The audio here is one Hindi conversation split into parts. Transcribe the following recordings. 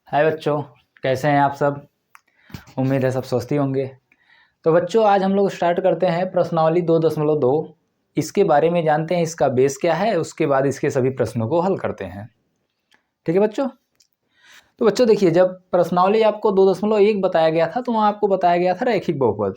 हाय बच्चों, कैसे हैं आप सब। उम्मीद है सब स्वस्थ ही होंगे। तो बच्चों आज हम लोग स्टार्ट करते हैं प्रश्नावली 2.2। इसके बारे में जानते हैं, इसका बेस क्या है, उसके बाद इसके सभी प्रश्नों को हल करते हैं। ठीक है बच्चों। तो बच्चों देखिए, जब प्रश्नावली आपको 2.1 बताया गया था तो वहाँ आपको बताया गया था रैखिक बहुपद।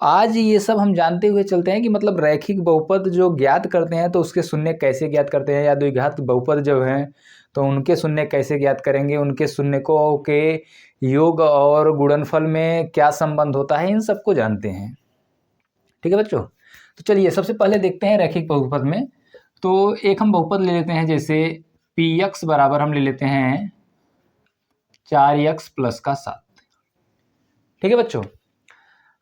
आज ये सब हम जानते हुए चलते हैं कि मतलब रैखिक बहुपद जो ज्ञात करते हैं तो उसके शून्य कैसे ज्ञात करते हैं, या द्विघात बहुपद जो हैं तो उनके शून्य कैसे ज्ञात करेंगे, उनके शून्यकों के योग और गुणनफल में क्या संबंध होता है, इन सबको जानते हैं। ठीक है बच्चों। तो चलिए सबसे पहले देखते हैं रैखिक बहुपद में। तो एक हम बहुपद ले लेते हैं, जैसे पी एक्स बराबर हम ले लेते हैं 4x प्लस का 7। ठीक है बच्चों,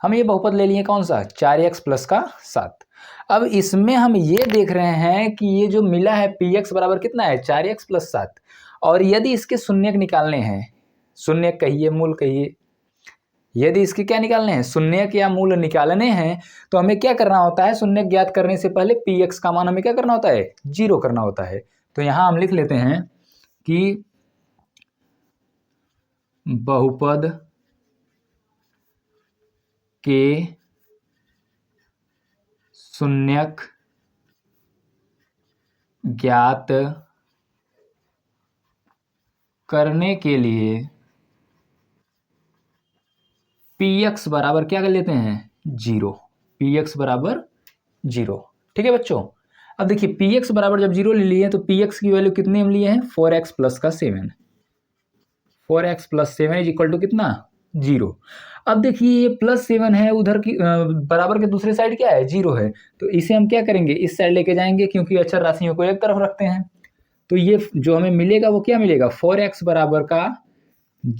हम ये बहुपद ले लिए कौन सा, 4x प्लस का 7। अब इसमें हम ये देख रहे हैं कि ये जो मिला है पी एक्स बराबर कितना है, 4x प्लस 7। और यदि इसके शून्यक निकालने हैं, शून्यक कहिए मूल कहिए, यदि इसके क्या निकालने हैं, शून्यक या मूल निकालने हैं, तो हमें क्या करना होता है, शून्यक ज्ञात करने से पहले पी एक्स का मान हमें क्या करना होता है, 0 करना होता है। तो यहां हम लिख लेते हैं कि बहुपद के शून्यक ज्ञात करने के लिए पी एक्स बराबर क्या कर लेते हैं, 0। पी एक्स बराबर 0। ठीक है बच्चों। अब देखिए पी एक्स बराबर जब 0 ले लिए तो पी एक्स की वैल्यू कितनी हम लिए हैं, 4x प्लस का 7। 4x plus 7 is equal to कितना, 0। अब देखिए ये प्लस 7 है, उधर की बराबर के दूसरे साइड क्या है, 0 है। तो इसे हम क्या करेंगे, इस साइड लेके जाएंगे, क्योंकि अचर राशियों को एक तरफ रखते हैं। तो ये जो हमें मिलेगा वो क्या मिलेगा, 4x बराबर का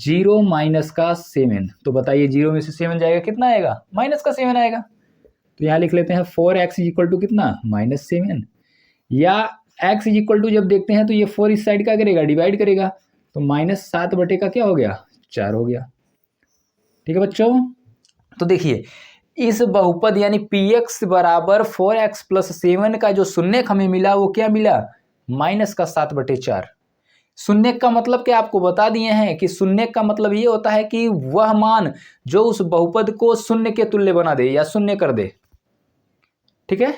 0 माइनस का 7। तो बताइए 0 में से 7 जाएगा, कितना आएगा, माइनस का 7 आएगा। तो यहाँ लिख लेते हैं 4x इज इक्वल टू कितना, -7। या x इज इक्वल टू जब देखते हैं तो ये 4 इस साइड का करेगा, डिवाइड करेगा, तो -7 बटे का क्या हो गया, 4 हो गया। ठीक है बच्चों। तो देखिए इस बहुपद यानी पी एक्स बराबर 4x प्लस 7 का जो शून्यक हमें मिला वो क्या मिला, -7/4। शून्यक का मतलब क्या आपको बता दिए हैं कि शून्यक का मतलब ये होता है कि वह मान जो उस बहुपद को शून्य के तुल्य बना दे या शून्य कर दे। ठीक है।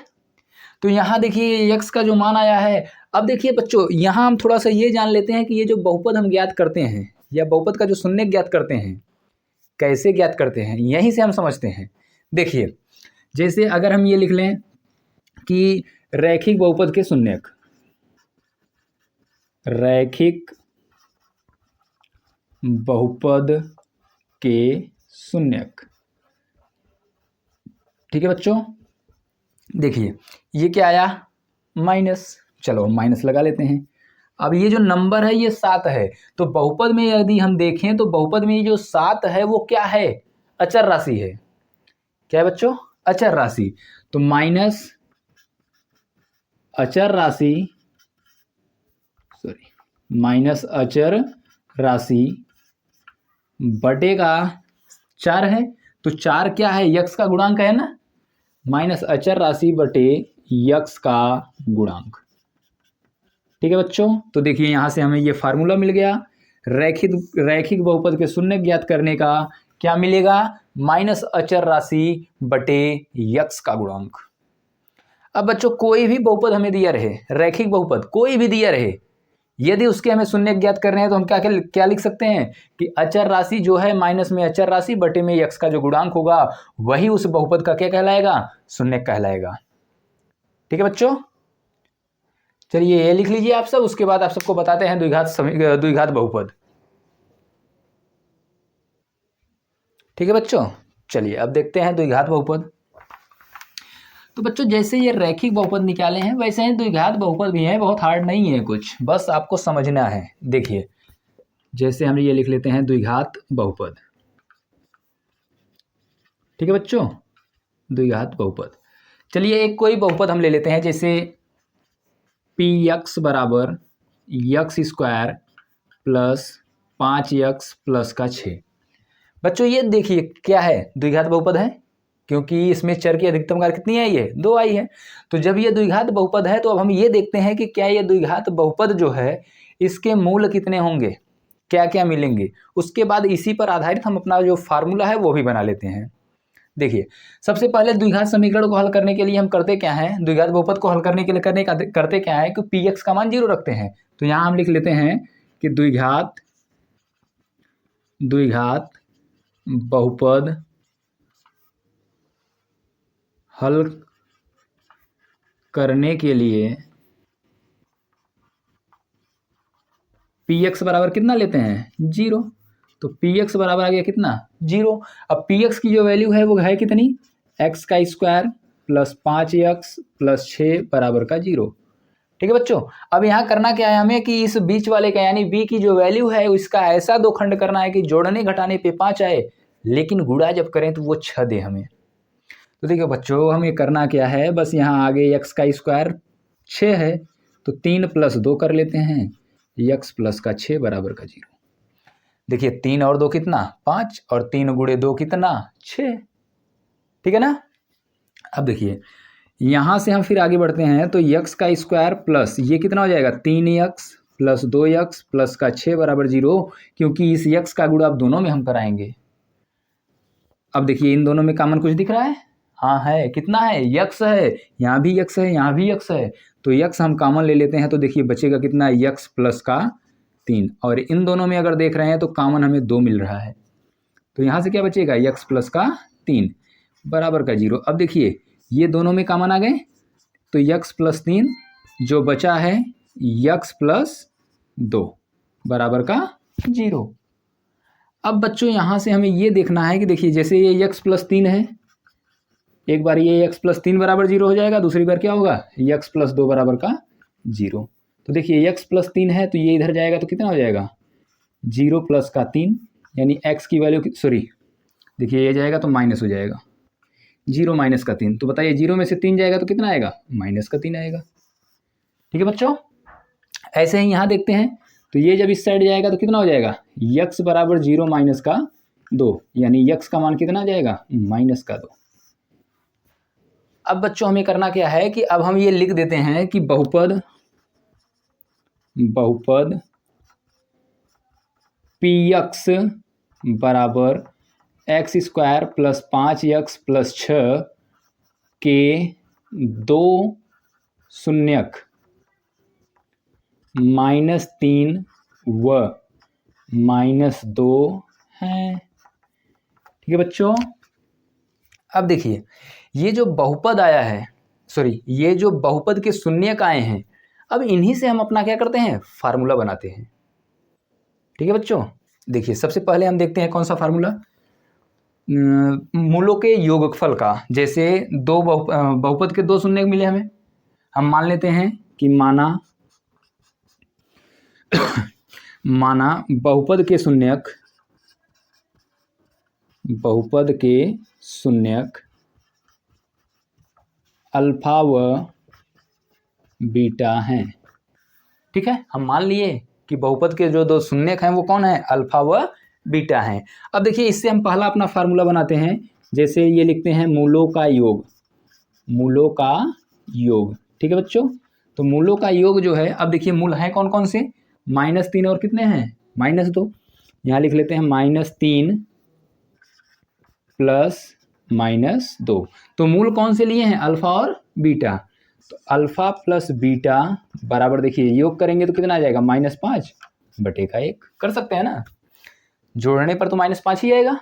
तो यहां देखिए x का जो मान आया है। अब देखिए बच्चों यहां हम थोड़ा सा ये जान लेते हैं कि ये जो बहुपद हम ज्ञात करते हैं या बहुपद का जो शून्य ज्ञात करते हैं कैसे ज्ञात करते हैं, यहीं से हम समझते हैं। देखिए जैसे अगर हम ये लिख लें कि रैखिक बहुपद के शून्यक, रैखिक बहुपद के शून्यक। ठीक है बच्चों। देखिए ये क्या आया, माइनस, चलो माइनस लगा लेते हैं। अब ये जो नंबर है ये 7 है, तो बहुपद में यदि हम देखें तो बहुपद में ये जो 7 है वो क्या है, अचर राशि है। क्या है बच्चों, अचर राशि। तो माइनस अचर राशि, सॉरी माइनस अचर राशि बटे का 4 है। तो 4 क्या है, यक्स का गुणांक है ना, माइनस अचर राशि बटे यक्स का गुणांक। ठीक है बच्चों। तो देखिए यहां से हमें ये फार्मूला मिल गया, रैखिक बहुपद के शून्य ज्ञात करने का क्या मिलेगा, माइनस अचर राशि बटे यक्स का गुणांक। अब बच्चों कोई भी बहुपद हमें दिया रहे, रैखिक बहुपद कोई भी दिया रहे, यदि उसके हमें शून्य ज्ञात करने हैं तो हम क्या क्या लिख सकते हैं कि अचर राशि जो है माइनस में अचर राशि बटे में यक्स का जो गुणांक होगा वही उस बहुपद का क्या कहलाएगा, शून्य कहलाएगा। ठीक है बच्चों। चलिए ये लिख लीजिए आप सब, उसके बाद आप सबको बताते हैं द्विघात बहुपद। ठीक है बच्चों। चलिए अब देखते हैं द्विघात बहुपद। तो बच्चों जैसे ये रैखिक बहुपद निकाले हैं वैसे ही द्विघात बहुपद भी हैं, बहुत हार्ड नहीं है कुछ, बस आपको समझना है। देखिए जैसे हम ये लिख लेते हैं द्विघात बहुपद। ठीक है बच्चों, द्विघात बहुपद। चलिए एक कोई बहुपद हम ले लेते हैं, जैसे पी एक्स बराबर x square plus 5x plus का 6। बच्चों ये देखिए क्या है, द्विघात बहुपद है, क्योंकि इसमें चर की अधिकतम कार कितनी आई है, 2 आई है। तो जब ये द्विघात बहुपद है तो अब हम ये देखते हैं कि क्या ये द्विघात बहुपद जो है इसके मूल कितने होंगे। क्या क्या मिलेंगे, उसके बाद इसी पर आधारित हम अपना जो फार्मूला है वो भी बना लेते हैं। देखिए सबसे पहले द्विघात समीकरण को हल करने के लिए हम करते क्या है, द्विघात बहुपद को हल करने के लिए करते क्या है कि पी एक्स का मान 0 रखते हैं। तो यहाँ हम लिख लेते हैं कि द्विघात बहुपद हल करने के लिए पी एक्स बराबर कितना लेते हैं 0। तो पी एक्स बराबर आ गया कितना 0। अब पी एक्स की जो वैल्यू है वो है कितनी, एक्स का स्क्वायर प्लस 5x प्लस 6 बराबर का 0। ठीक है बच्चों, अब यहाँ करना क्या है हमें कि इस बीच वाले का यानी b की जो वैल्यू है उसका ऐसा दो खंड करना है कि जोड़ने घटाने पे 5 आए, लेकिन गुणा जब करें तो वो 6 दे हमें। तो देखिए बच्चों हमें करना क्या है, बस यहाँ आगे x का स्क्वायर 6 है तो 3 + 2 कर लेते हैं, x प्लस का 6 बराबर का 0। देखिए 3 और 2 कितना 5 और 3 गुणे 2 कितना 6। ठीक है ना। अब देखिए यहाँ से हम फिर आगे बढ़ते हैं तो x का स्क्वायर प्लस ये कितना हो जाएगा 3x प्लस 2x प्लस का 6 बराबर 0, क्योंकि इस x का गुणा अब दोनों में हम कराएंगे। अब देखिए इन दोनों में कॉमन कुछ दिख रहा है, हाँ है, कितना है x है, यहाँ भी x है यहाँ भी x है, तो x हम कॉमन ले लेते हैं। तो देखिए बचेगा कितना x प्लस का 3, और इन दोनों में अगर देख रहे हैं तो कॉमन हमें 2 मिल रहा है, तो यहाँ से क्या बचेगा x प्लस का 3 बराबर का 0। अब देखिए ये दोनों में कॉमन आ गए तो x प्लस 3 जो बचा है x प्लस 2 बराबर का 0। अब बच्चों यहाँ से हमें ये देखना है कि देखिए जैसे ये x प्लस 3 है, एक बार ये x प्लस 3 बराबर 0 हो जाएगा, दूसरी बार क्या होगा x प्लस 2 बराबर का 0। तो देखिए x प्लस 3 है तो ये इधर जाएगा तो कितना हो जाएगा 0 प्लस का 3, यानी x की वैल्यू सॉरी देखिए ये जाएगा तो माइनस हो जाएगा 0 माइनस का 3। तो बताइए 0 में से 3 जाएगा तो कितना आएगा माइनस का 3 आएगा। ठीक है बच्चों, ऐसे ही यहाँ देखते हैं तो ये जब इस साइड जाएगा तो कितना हो जाएगा x बराबर 0 माइनस का 2, यानी x का मान कितना आ जाएगा माइनस का 2। अब बच्चों हमें करना क्या है कि अब हम ये लिख देते हैं कि बहुपद पी एक्स बराबर x square plus 5x plus 6 के 2 शून्यक -3 व -2 हैं। ठीक है बच्चों, अब देखिए ये जो बहुपद आया है ये जो बहुपद के शून्यक आए हैं, अब इन्हीं से हम अपना क्या करते हैं फार्मूला बनाते हैं। ठीक है बच्चों, देखिए सबसे पहले हम देखते हैं कौन सा फार्मूला, मूलों के योगफल का। जैसे दो बहुपद के 2 शून्यक मिले हमें, हम मान लेते हैं कि माना बहुपद के शून्यक अल्फा व बीटा हैं। ठीक है, हम मान लिए कि बहुपद के जो 2 शून्यक हैं वो कौन है अल्फा व बीटा हैं। अब देखिए इससे हम पहला अपना फार्मूला बनाते हैं। जैसे ये लिखते हैं मूलों का योग। ठीक है बच्चों, तो मूलों का योग जो है, अब देखिए मूल हैं कौन कौन से -3 और कितने हैं -2। यहाँ लिख लेते हैं -3 प्लस -2। तो मूल कौन से लिए हैं अल्फा और बीटा, तो अल्फा प्लस बीटा बराबर देखिए योग करेंगे तो कितना आ जाएगा -5 बटे का 1। कर सकते हैं ना, जोड़ने पर तो -5 ही आएगा।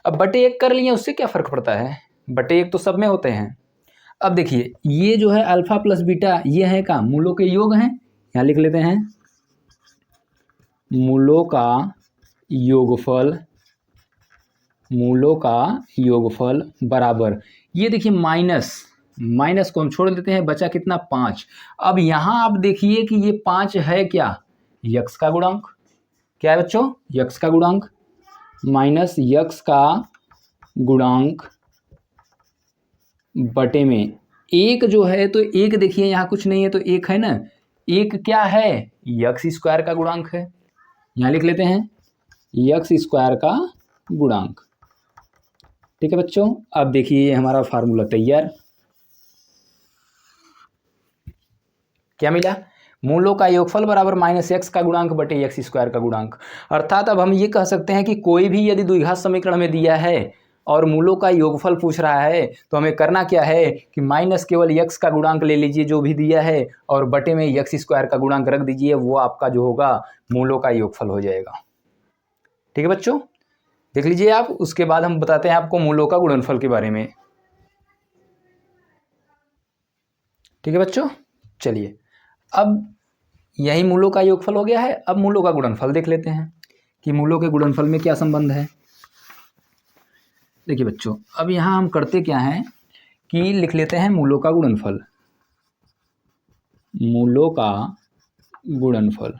अब बटे 1 कर लिए उससे क्या फ़र्क पड़ता है, बटे 1 तो सब में होते हैं। अब देखिए ये जो है अल्फा प्लस बीटा ये है का मूलों के योग हैं, यहाँ लिख लेते हैं मूलों का योगफल बराबर, ये देखिए माइनस को हम छोड़ देते हैं, बचा कितना 5। अब यहाँ आप देखिए कि ये 5 है क्या यक्स का गुणांक, क्या है बच्चों यक्स का गुणांक माइनस यक्स का गुणांक बटे में 1 जो है, तो 1 देखिए यहाँ कुछ नहीं है तो 1 है ना, 1 क्या है यक्स स्क्वायर का गुणांक है, यहाँ लिख लेते हैं यक्स स्क्वायर का गुणांक। ठीक है बच्चों, अब देखिए ये हमारा फार्मूला तैयार। क्या मिला, मूलों का योगफल बराबर माइनस एक्स का गुणांक बटे एक्स स्क्वायर का गुणांक। अर्थात अब हम ये कह सकते हैं कि कोई भी यदि द्विघात समीकरण में दिया है और मूलों का योगफल पूछ रहा है तो हमें करना क्या है कि माइनस केवल एक्स का गुणांक ले लीजिए जो भी दिया है और बटे में एक्स स्क्वायर का गुणांक रख दीजिए, वो आपका जो होगा मूलों का योगफल हो जाएगा। ठीक है बच्चों, देख लीजिए आप। उसके बाद हम बताते हैं आपको मूलों का गुणनफल के बारे में। ठीक है बच्चों, चलिए अब यही मूलों का योगफल हो गया है। अब मूलों का गुणनफल देख लेते हैं कि मूलों के गुणनफल में क्या संबंध है। देखिए बच्चों, अब यहाँ हम करते क्या हैं कि लिख लेते हैं मूलों का गुणनफल। मूलों का गुणनफल,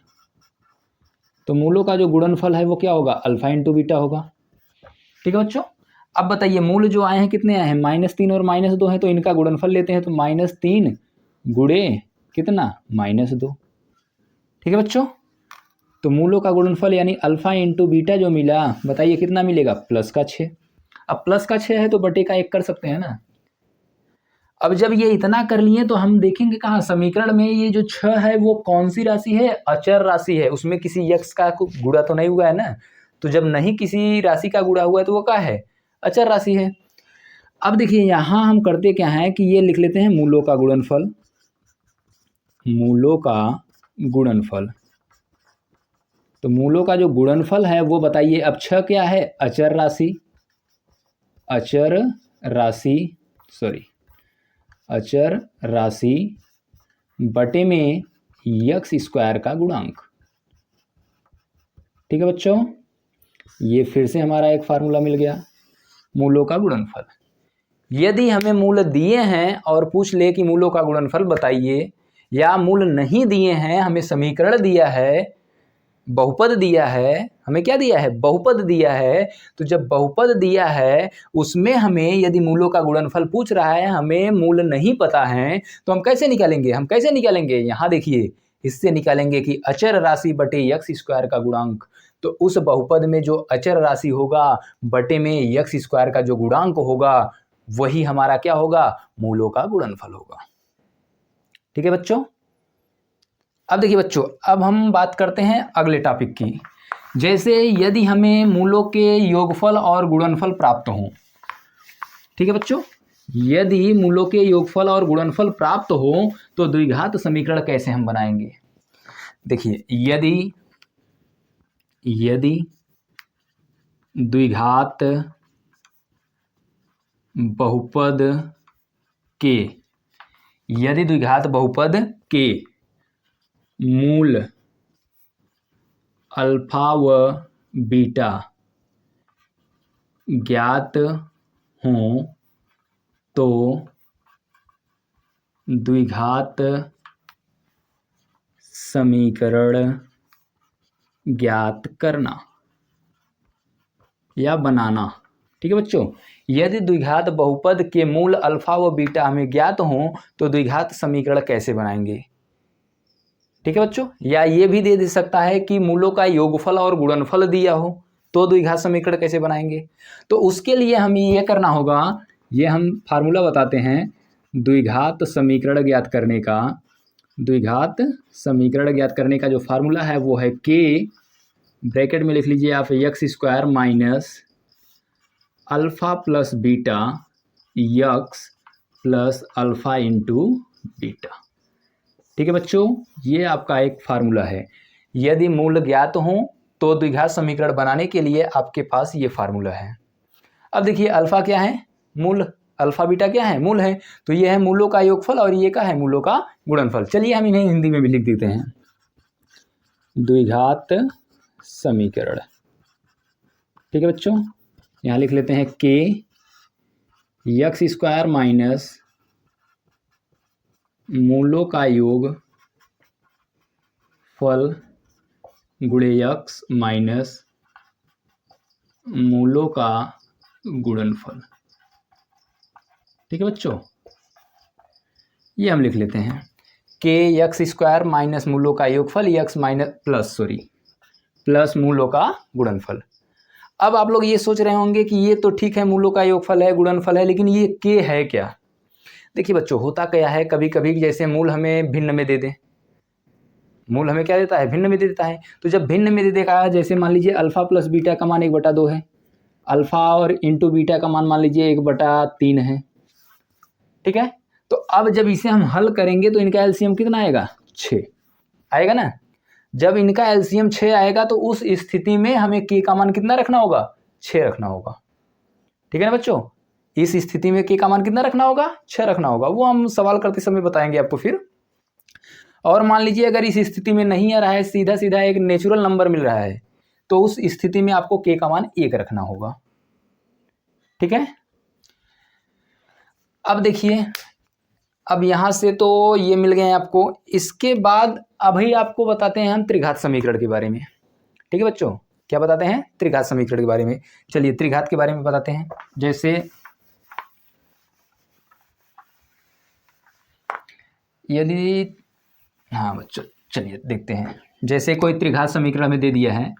तो मूलों का जो गुणनफल है वो क्या होगा, अल्फा इंटू बीटा होगा। ठीक है बच्चों, अब बताइए मूल जो आए हैं कितने आए हैं, -3 और -2 हैं, तो इनका गुणनफल लेते हैं तो -3 गुणे कितना, -2। ठीक है बच्चों, तो मूलों का गुणनफल यानी अल्फा इंटू बीटा जो मिला, बताइए कितना मिलेगा, +6। अब +6 है तो बटे का 1 कर सकते हैं ना। अब जब ये इतना कर लिए तो हम देखेंगे कहाँ समीकरण में ये जो 6 है वो कौन सी राशि है, अचर राशि है, उसमें किसी यक्स का गुणा तो नहीं हुआ है ना। तो जब नहीं किसी राशि का गुणा हुआ है तो वो क्या है, अचर राशि है। अब देखिए यहाँ हम करते क्या है कि ये लिख लेते हैं मूलों का गुणनफल। मूलों का गुणनफल, तो मूलों का जो गुणनफल है वो बताइए। अब 6 क्या है, अचर राशि, अचर राशि अचर राशि बटे में यक्स स्क्वायर का गुणांक। ठीक है बच्चों, ये फिर से हमारा एक फार्मूला मिल गया मूलों का गुणनफल। यदि हमें मूल दिए हैं और पूछ ले कि मूलों का गुणनफल बताइए, या मूल नहीं दिए हैं, हमें समीकरण दिया है, बहुपद दिया है, हमें क्या दिया है, बहुपद दिया है, तो जब बहुपद दिया है उसमें हमें यदि मूलों का गुणनफल पूछ रहा है, हमें मूल नहीं पता है, तो हम कैसे निकालेंगे, यहाँ देखिए, इससे निकालेंगे कि अचर राशि बटे यक्स स्क्वायर का गुणांक। तो उस बहुपद में जो अचर राशि होगा बटे में यक्स स्क्वायर का जो गुणांक होगा वही हमारा क्या होगा, मूलों का गुणनफल होगा। ठीक है बच्चों, अब देखिए बच्चों, अब हम बात करते हैं अगले टॉपिक की। जैसे यदि हमें मूलों के योगफल और गुणनफल प्राप्त हों। ठीक है बच्चों, यदि मूलों के योगफल और गुणनफल प्राप्त हो तो द्विघात समीकरण कैसे हम बनाएंगे। देखिए, यदि द्विघात बहुपद के मूल अल्फा व बीटा ज्ञात हों तो द्विघात समीकरण ज्ञात करना या बनाना। ठीक है बच्चों, यदि द्विघात बहुपद के मूल अल्फा व बीटा हमें ज्ञात हों तो द्विघात समीकरण कैसे बनाएंगे। ठीक है बच्चों, या ये भी दे सकता है कि मूलों का योगफल और गुणनफल दिया हो तो द्विघात समीकरण कैसे बनाएंगे। तो उसके लिए हमें ये करना होगा, ये हम फार्मूला बताते हैं द्विघात समीकरण ज्ञात करने का जो फार्मूला है वो है के, ब्रैकेट में लिख लीजिए आप, x square minus alpha plus beta x plus alpha into beta. ठीक है बच्चों, ये आपका एक फार्मूला है। यदि मूल ज्ञात हो तो द्विघात समीकरण बनाने के लिए आपके पास ये फार्मूला है। अब देखिए, अल्फा क्या है, मूल, अल्फा बीटा क्या है, मूल है, तो ये है मूलों का योगफल और ये क्या है, मूलों का गुणनफल। चलिए हम इन्हें हिंदी में भी लिख देते हैं, द्विघात समीकरण। ठीक है बच्चों, यहाँ लिख लेते हैं के एक्स स्क्वायर माइनस मूलों का योग फल गुणे यक्स माइनस मूलों का गुणनफल। ठीक है बच्चों, ये हम लिख लेते हैं के एक्स स्क्वायर माइनस मूलों का योगफल यक्स माइनस प्लस मूलों का गुणनफल। अब आप लोग ये सोच रहे होंगे कि ये तो ठीक है, मूलों का योगफल है, गुणनफल है, लेकिन ये के है क्या। देखिए बच्चों, होता क्या है, कभी कभी जैसे मूल हमें भिन्न में दे दें, मूल हमें क्या देता है, भिन्न में देता है। तो जब भिन्न में देखा है, जैसे मान लीजिए अल्फा प्लस बीटा का मान 1/2 है, अल्फा और इंटू बीटा का मान लीजिए 1/3 है, ठीक है। तो अब जब इसे हम हल करेंगे तो इनका एलसीएम कितना आएगा, 6 आएगा ना। जब इनका एलसीएम 6 आएगा तो उस स्थिति में हमें के का मान कितना रखना होगा, 6 रखना होगा, ठीक है ना बच्चों। इस स्थिति में के का मान कितना रखना होगा, 6 रखना होगा। वो हम सवाल करते समय बताएंगे आपको फिर। और मान लीजिए अगर इस स्थिति में नहीं आ रहा है, सीधा सीधा एक नेचुरल नंबर मिल रहा है, तो उस स्थिति में आपको के का मान 1 रखना होगा, ठीक है। अब देखिए, अब यहां से तो ये मिल गए आपको। इसके बाद अभी आपको बताते हैं हम त्रिघात समीकरण के बारे में, ठीक है बच्चों। क्या बताते हैं, त्रिघात समीकरण के बारे में। चलिए त्रिघात के बारे में बताते हैं। जैसे यदि, हाँ बच्चों चलिए देखते हैं। जैसे कोई त्रिघात समीकरण हमें दे दिया है,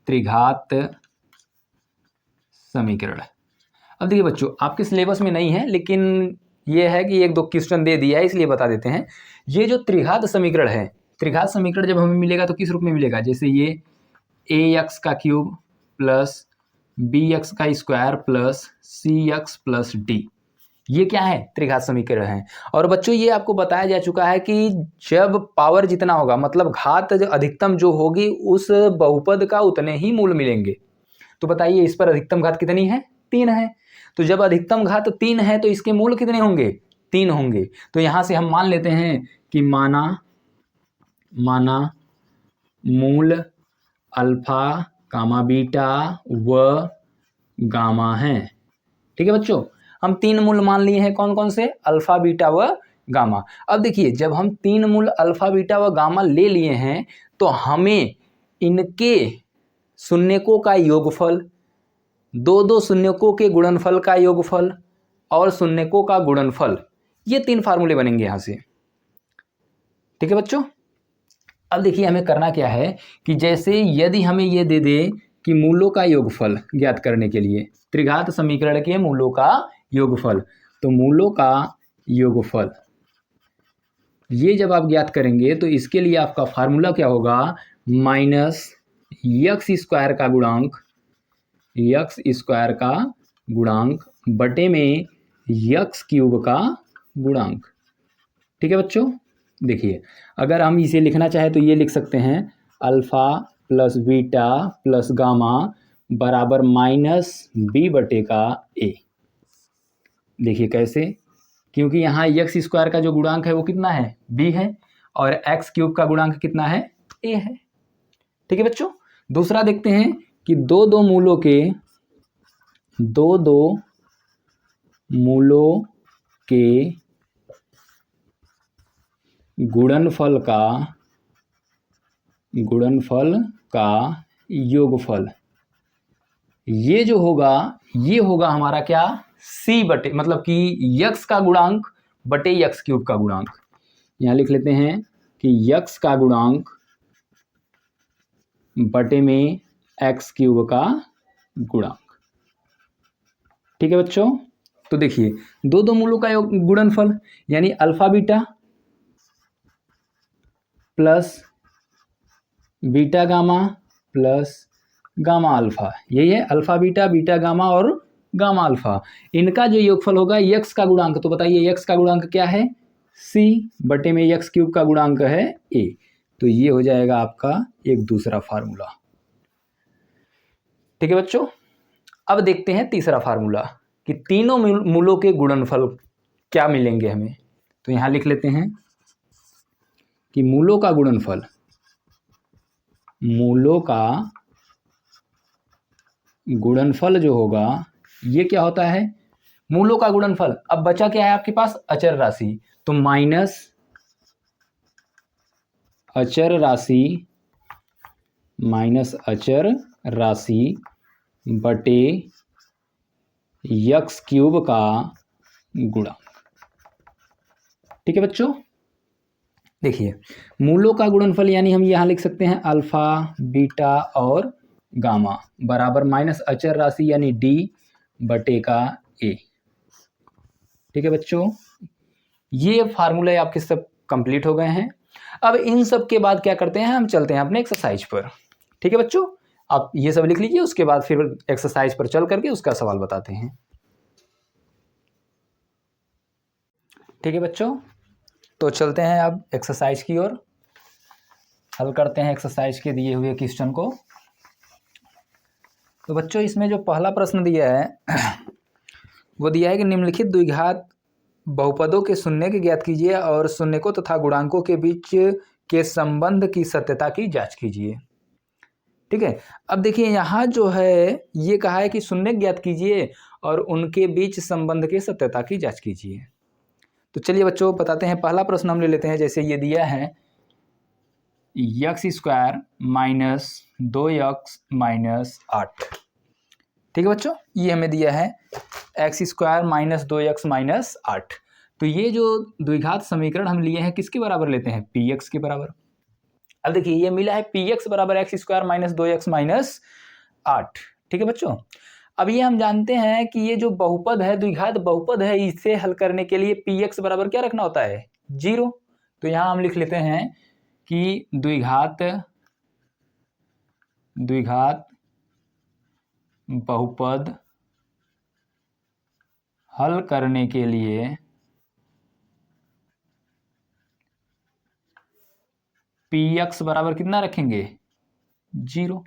त्रिघात समीकरण। अब देखिए बच्चों, आपके सिलेबस में नहीं है, लेकिन ये है कि 1-2 क्वेश्चन दे दिया है, इसलिए बता देते हैं। ये जो त्रिघात समीकरण है, त्रिघात समीकरण जब हमें मिलेगा तो किस रूप में मिलेगा, जैसे ये ax का क्यूब प्लस bx का square plus cx plus d, ये क्या है, त्रिघात समीकरण है। और बच्चों ये आपको बताया जा चुका है कि जब पावर जितना होगा, मतलब घात अधिकतम जो होगी, उस बहुपद का उतने ही मूल मिलेंगे। तो बताइए इस पर अधिकतम घात कितनी है, 3 है। तो जब अधिकतम घात 3 है तो इसके मूल कितने होंगे, 3 होंगे। तो यहां से हम मान लेते हैं कि माना मूल अल्फा गामा बीटा व गामा है, ठीक है बच्चों। हम 3 मूल मान लिए हैं, कौन कौन से, अल्फा बीटा व गामा। अब देखिए जब हम 3 मूल अल्फा बीटा व गामा ले लिए हैं तो हमें इनके शून्यकों का योगफल, 2 शून्यकों के गुणनफल का योगफल और शून्यकों का गुणनफल, ये 3 फार्मूले बनेंगे यहां से, ठीक है बच्चों। अब देखिए हमें करना क्या है कि जैसे यदि हमें ये दे दे कि मूलों का योगफल ज्ञात करने के लिए, त्रिघात समीकरण के मूलों का योगफल, तो मूलों का योगफल ये जब आप ज्ञात करेंगे तो इसके लिए आपका फार्मूला क्या होगा, माइनस यक्स स्क्वायर का गुणांक बटे में यक्स क्यूब का गुणांक, ठीक है बच्चों। देखिए अगर हम इसे लिखना चाहे तो ये लिख सकते हैं, alpha plus beta plus gamma बराबर माइनस बी बटे का ए। देखिए कैसे, क्योंकि यहाँ यक्स स्क्वायर का जो गुणांक है वो कितना है, बी है, और एक्स क्यूब का गुणांक कितना है, ए है, ठीक है बच्चों। दूसरा देखते हैं कि दो मूलों के गुणनफल का योगफल, ये जो होगा ये होगा हमारा क्या, सी बटे, मतलब कि यक्स का गुणांक बटे यक्स क्यूब का गुणांक। यहां लिख लेते हैं कि यक्स का गुणांक बटे में एक्स क्यूब का गुणांक, ठीक है बच्चों। तो देखिए दो मूलों का गुणनफल यानी alpha beta plus beta gamma plus gamma alpha, यही है अल्फा बीटा, बीटा गामा और गामा अल्फा, इनका जो योगफल होगा यक्स का गुणांक। तो बताइए यक्स का गुणांक क्या है, सी बटे में यक्स क्यूब का गुणांक है ए। तो ये हो जाएगा आपका एक दूसरा फार्मूला, ठीक है बच्चों। अब देखते हैं तीसरा फार्मूला कि तीनों मूलों के गुणनफल क्या मिलेंगे हमें। तो यहां लिख लेते हैं कि मूलों का गुणनफल जो होगा ये क्या होता है, मूलों का गुणनफल। अब बचा क्या है आपके पास, अचर राशि, तो माइनस अचर राशि बटे यक्स क्यूब का गुणांक, ठीक है बच्चों। देखिए मूलों का गुणनफल यानी हम यहां लिख सकते हैं अल्फा बीटा और गामा बराबर माइनस अचर राशि यानी डी बटे का ए, ठीक है बच्चों। ये फार्मूले आपके सब कंप्लीट हो गए हैं। अब इन सब के बाद क्या करते हैं, हम चलते हैं अपने एक्सरसाइज पर। ठीक है बच्चों, आप ये सब लिख लीजिए, उसके बाद फिर एक्सरसाइज पर चल करके उसका सवाल बताते हैं। ठीक है बच्चों, तो चलते हैं अब एक्सरसाइज की ओर, हल करते हैं एक्सरसाइज के दिए हुए क्वेश्चन को। तो बच्चों इसमें जो पहला प्रश्न दिया है वो दिया है कि निम्नलिखित द्विघात बहुपदों के शून्य के ज्ञात कीजिए और शून्यकों तथा गुणांकों के बीच के संबंध की सत्यता की जांच कीजिए। ठीक है, अब देखिए यहाँ जो है ये कहा है कि शून्य ज्ञात कीजिए और उनके बीच संबंध के सत्यता की जांच कीजिए। तो चलिए बच्चों बताते हैं, पहला प्रश्न हम ले लेते हैं। जैसे ये दिया है x² माइनस 2x माइनस 8। ठीक है बच्चों, ये हमें दिया है x² माइनस 2x माइनस 8। तो ये जो द्विघात समीकरण हम लिए हैं किसके बराबर लेते हैं, px के बराबर। अब देखिए ये मिला है px बराबर x² माइनस 2x माइनस 8। ठीक है बच्चों, अब ये हम जानते हैं कि ये जो बहुपद है, द्विघात बहुपद है, इसे हल करने के लिए px बराबर क्या रखना होता है, 0। तो यहाँ हम लिख लेते हैं कि द्विघात बहुपद हल करने के लिए px बराबर कितना रखेंगे, 0।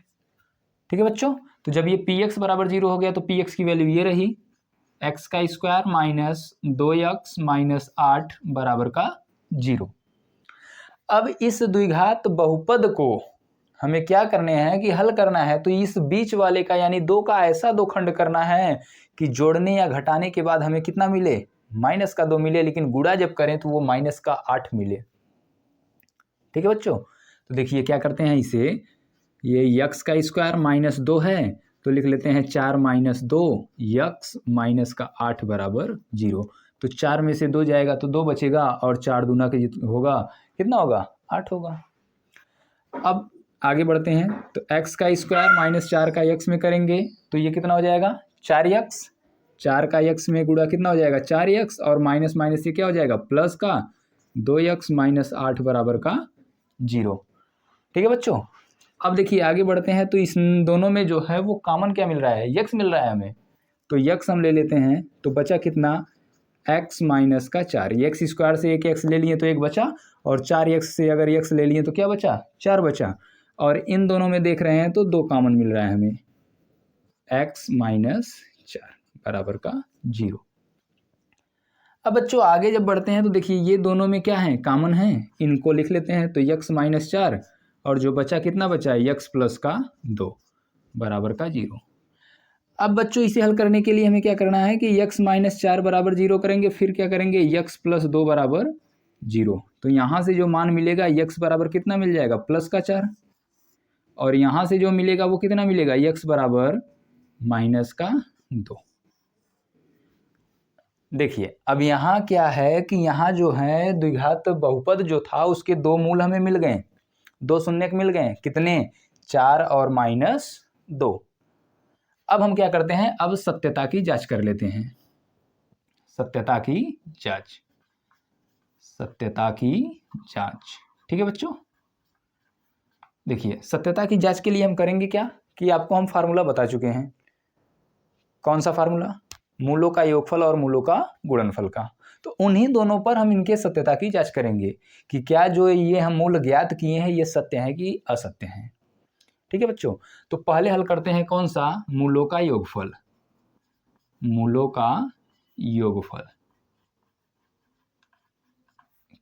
ठीक है बच्चों, तो जब ये px बराबर 0 हो गया तो px की वैल्यू ये रही x² माइनस 2x माइनस 8 बराबर का 0। अब इस द्विघात बहुपद को हमें क्या करने हैं कि हल करना है। तो इस बीच वाले का यानी 2 का ऐसा 2 खंड करना है कि जोड़ने या घटाने के बाद हमें कितना मिले, -2 मिले, लेकिन गुणा जब करें तो वो -8 मिले। ठीक है बच्चों, तो देखिए क्या करते हैं इसे, ये x² माइनस 2 है तो लिख लेते हैं 4 माइनस 2 x माइनस का 8 बराबर 0। तो 4 में से 2 जाएगा तो 2 बचेगा और 4 दूना के होगा कितना होगा, 8 होगा। अब आगे बढ़ते हैं, तो x² माइनस 4 का x में करेंगे तो ये कितना हो जाएगा, 4x। 4 का x में गुणा कितना हो जाएगा, 4x, और माइनस माइनस ये क्या हो जाएगा, प्लस का 2x माइनस 8 बराबर का 0। ठीक है बच्चों, अब देखिए आगे बढ़ते हैं, तो इस दोनों में जो है वो कॉमन क्या मिल रहा है, x मिल रहा है हमें। तो x हम ले लेते हैं, तो बचा कितना, x माइनस का 4। x² से एक x ले लिए तो 1 बचा, और 4x से अगर x ले लिए तो क्या बचा, 4 बचा। और इन दोनों में देख रहे हैं तो 2 कॉमन मिल रहा है हमें, x माइनस 4 बराबर का 0। अब बच्चों आगे जब बढ़ते हैं तो देखिए ये दोनों में क्या है, कॉमन है, इनको लिख लेते हैं। तो x माइनस 4 और जो बचा कितना बचा है, x प्लस का 2 बराबर का 0। अब बच्चों इसे हल करने के लिए हमें क्या करना है कि x माइनस 4 बराबर 0 करेंगे, फिर क्या करेंगे, x प्लस 2 बराबर 0। तो यहाँ से जो मान मिलेगा x बराबर कितना मिल जाएगा, प्लस का 4, और यहाँ से जो मिलेगा वो कितना मिलेगा, x बराबर माइनस का 2। देखिए अब यहाँ क्या है कि यहाँ जो है द्विघात बहुपद जो था उसके 2 मूल हमें मिल गए, 2 शून्यक मिल गए, कितने, 4 और -2। अब हम क्या करते हैं, अब सत्यता की जांच कर लेते हैं। सत्यता की जांच, सत्यता की जांच। ठीक है बच्चों, देखिए सत्यता की जांच के लिए हम करेंगे क्या कि आपको हम फार्मूला बता चुके हैं। कौन सा फार्मूला, मूलों का योगफल और मूलों का गुणनफल का। तो उन्हीं दोनों पर हम इनके सत्यता की जांच करेंगे कि क्या जो ये हम मूल ज्ञात किए हैं ये सत्य है कि असत्य है। ठीक है बच्चों, तो पहले हल करते हैं कौन सा, मूलों का योगफल। मूलों का योगफल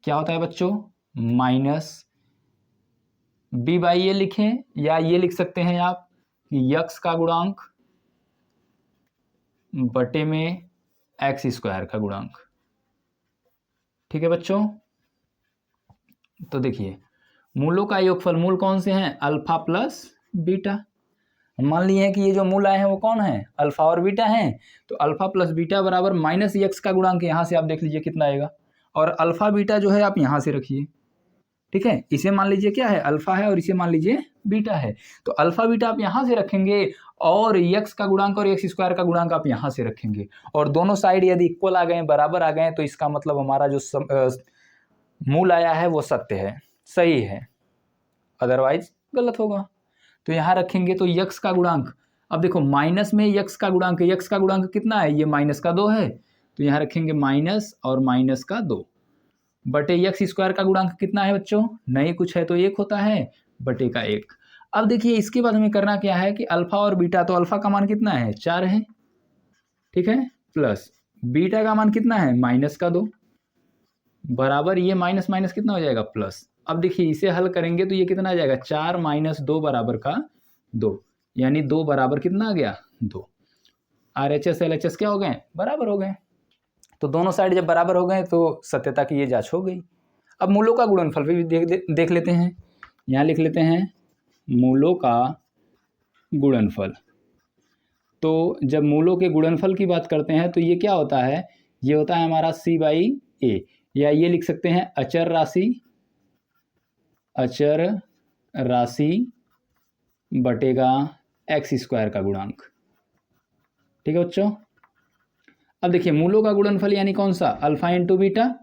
क्या होता है बच्चों, माइनस b बाई ये लिखें, या ये लिख सकते हैं आप कि x का गुणांक बटे में x² का गुणांक। ठीक है बच्चों, तो देखिए मूलों का योगफल, मूल कौन से हैं, अल्फा प्लस बीटा। मान लिए हैं कि ये जो मूल आए हैं वो कौन है, अल्फा और बीटा हैं। तो अल्फा प्लस बीटा बराबर माइनस x का गुणांक, यहाँ से आप देख लीजिए कितना आएगा, और अल्फा बीटा जो है आप यहाँ से रखिए। ठीक है, इसे मान लीजिए क्या है, अल्फा है, और इसे मान लीजिए बीटा है। तो अल्फा बीटा आप यहाँ से रखेंगे, और x का गुणांक और x² का गुणांक आप यहाँ से रखेंगे, और दोनों साइड यदि इक्वल आ गए, बराबर आ गए, तो इसका मतलब हमारा जो मूल आया है वो सत्य है। सही है, अदरवाइज गलत होगा। तो यहाँ रखेंगे तो यक्स का गुणांक, अब देखो माइनस में यक्स का गुणांक, यक्स का गुणांक कितना है, ये माइनस का 2 है, तो यहाँ रखेंगे माइनस और माइनस का 2 बटे यक्स स्क्वायर का गुणांक कितना है बच्चों, नहीं कुछ है तो 1 होता है, बटे का 1। अब देखिए इसके बाद हमें करना क्या है कि अल्फा और बीटा, तो अल्फा का मान कितना है 4 है, ठीक है, प्लस बीटा का मान कितना है माइनस का 2, बराबर ये माइनस माइनस कितना हो जाएगा प्लस। अब देखिए इसे हल करेंगे तो ये कितना आ जाएगा 4 माइनस 2 बराबर का 2, यानी 2 बराबर कितना आ गया 2। RHS LHS क्या हो गए, बराबर हो गए। तो दोनों साइड जब बराबर हो गए तो सत्यता की ये जांच हो गई। अब मूलों का गुणनफल भी देख लेते हैं। यहाँ लिख लेते हैं मूलों का गुणनफल। तो जब मूलों के गुणनफल की बात करते हैं तो ये क्या होता है, ये होता है हमारा C/A, या ये लिख सकते हैं अचर राशि बटेगा एक्स स्क्वायर का गुणांक, ठीक है बच्चों। अब देखिए मूलों का गुणनफल यानी कौन सा, अल्फा इंटू बीटा,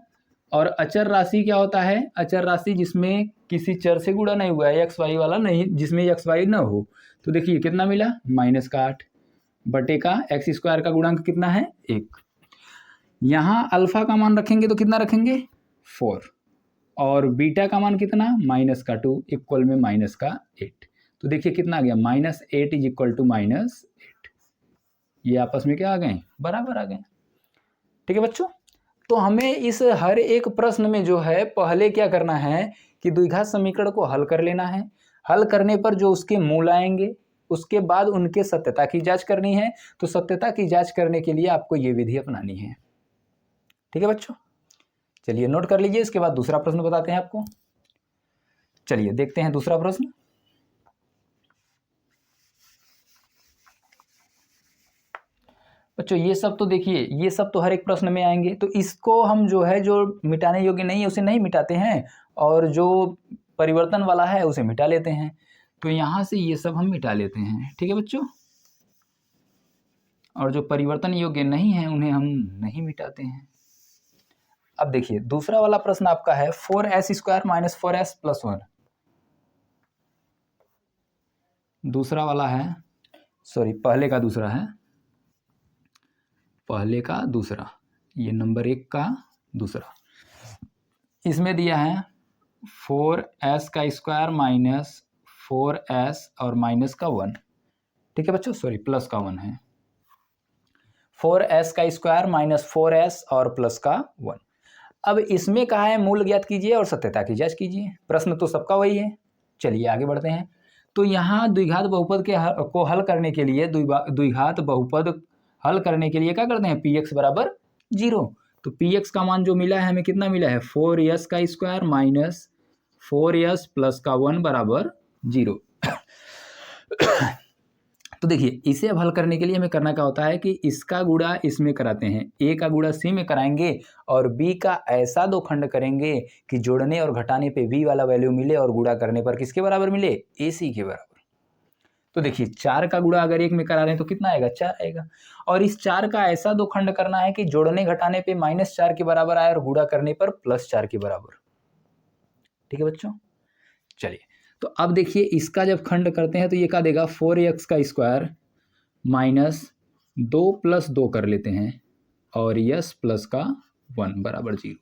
और अचर राशि क्या होता है, अचर राशि जिसमें किसी चर से गुणा नहीं हुआ है, एक्स वाई वाला नहीं, जिसमें एक्स वाई ना हो। तो देखिए कितना मिला माइनस का 8 बटे का एक्स स्क्वायर का गुणांक कितना है 1। यहाँ अल्फा का मान रखेंगे तो कितना रखेंगे 4, और बीटा का मान कितना माइनस का 2 इक्वल में माइनस का 8। तो देखिए कितना आ गया -8 इज इक्वल टू -8। ये आपस में क्या आ गए, बराबर आ गए, ठीक है बच्चों। तो हमें इस हर एक प्रश्न में जो है पहले क्या करना है कि द्विघात समीकरण को हल कर लेना है। हल करने पर जो उसके मूल आएंगे उसके बाद उनके सत्यता की जांच करनी है। तो सत्यता की जांच करने के लिए आपको ये विधि अपनानी है, ठीक है बच्चों। चलिए नोट कर लीजिए, इसके बाद दूसरा प्रश्न बताते हैं आपको। चलिए देखते हैं दूसरा प्रश्न। बच्चों ये सब तो देखिए, ये सब तो हर एक प्रश्न में आएंगे, तो इसको हम जो है जो मिटाने योग्य नहीं है उसे नहीं मिटाते हैं, और जो परिवर्तन वाला है उसे मिटा लेते हैं। तो यहाँ से ये सब हम मिटा लेते हैं, ठीक है बच्चों, और जो परिवर्तन योग्य नहीं है उन्हें हम नहीं मिटाते हैं। अब देखिए दूसरा वाला प्रश्न आपका है 4s² - 4s + 1। दूसरा वाला है, सॉरी पहले का दूसरा है, पहले का दूसरा, ये नंबर 1 का दूसरा। इसमें दिया है 4s² - 4s और माइनस का 1, ठीक है बच्चों, सॉरी प्लस का 1 है। 4s² - 4s और प्लस का 1। अब इसमें कहा है मूल ज्ञात कीजिए और सत्यता की जांच कीजिए। प्रश्न तो सबका वही है। चलिए आगे बढ़ते हैं। तो यहाँ द्विघात बहुपद को हल करने के लिए, द्विघात बहुपद हल करने के लिए क्या करते हैं, px बराबर 0। तो px का मान जो मिला है हमें कितना मिला है 4s² - 4s प्लस का 1 बराबर 0। तो देखिए इसे अब हल करने के लिए हमें करना क्या होता है कि इसका गुणा इसमें कराते हैं, ए का गुणा सी में कराएंगे और बी का ऐसा दो खंड करेंगे कि जोड़ने और घटाने पे बी वाला वैल्यू मिले और गुणा करने पर किसके बराबर मिले, ए सी के बराबर। तो देखिए 4 का गुणा अगर 1 में करा रहे हैं तो कितना आएगा 4 आएगा, और इस 4 का ऐसा दो खंड करना है कि जोड़ने घटाने पे -4 के बराबर आए और गुणा करने पर +4 के बराबर, ठीक है बच्चों। चलिए तो अब देखिए इसका जब खंड करते हैं तो ये क्या देगा 4x² - 2 + 2 कर लेते हैं और s प्लस का 1 बराबर 0।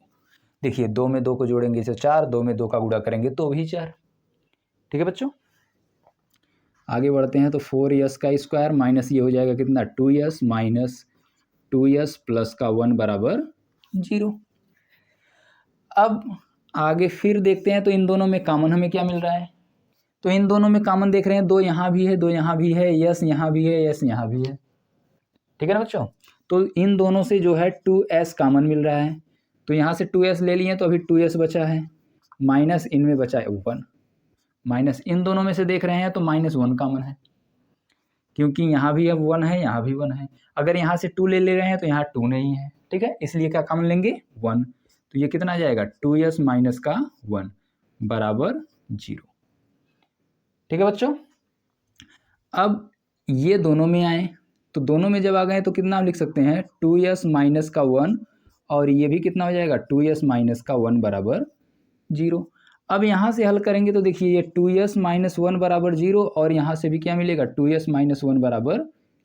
देखिए 2 में 2 को जोड़ेंगे तो 4, 2 में 2 का गुणा करेंगे तो भी 4, ठीक है बच्चों। आगे बढ़ते हैं तो 4s² माइनस ये हो जाएगा कितना 2s माइनस 2s प्लस का 1 बराबर 0। अब आगे फिर देखते हैं तो इन दोनों में कॉमन हमें क्या मिल रहा है, तो इन दोनों में कॉमन देख रहे हैं 2 यहाँ भी है 2 यहाँ भी है, यस यहाँ भी है यस यहाँ भी है, ठीक है ना बच्चों। तो इन दोनों से जो है 2s कॉमन मिल रहा है, तो यहाँ से 2s ले लिए तो अभी 2s बचा है, माइनस इनमें बचा है 1, माइनस इन दोनों में से देख रहे हैं तो -1 कॉमन है, क्योंकि यहाँ भी अब 1 है यहाँ भी 1 है। अगर यहाँ से 2 ले रहे हैं तो यहाँ 2 नहीं है, ठीक है, इसलिए क्या कॉमन लेंगे 1। तो ये कितना आ जाएगा 2s माइनस का 1 बराबर 0, ठीक है बच्चों। अब ये दोनों में आए तो दोनों में जब आ गए तो कितना हम लिख सकते हैं 2s माइनस का 1 और ये भी कितना हो जाएगा 2s माइनस का 1 बराबर 0। अब यहाँ से हल करेंगे तो देखिए ये 2s माइनस 1 बराबर 0 और यहाँ से भी क्या मिलेगा 2s माइनस 1 बराबर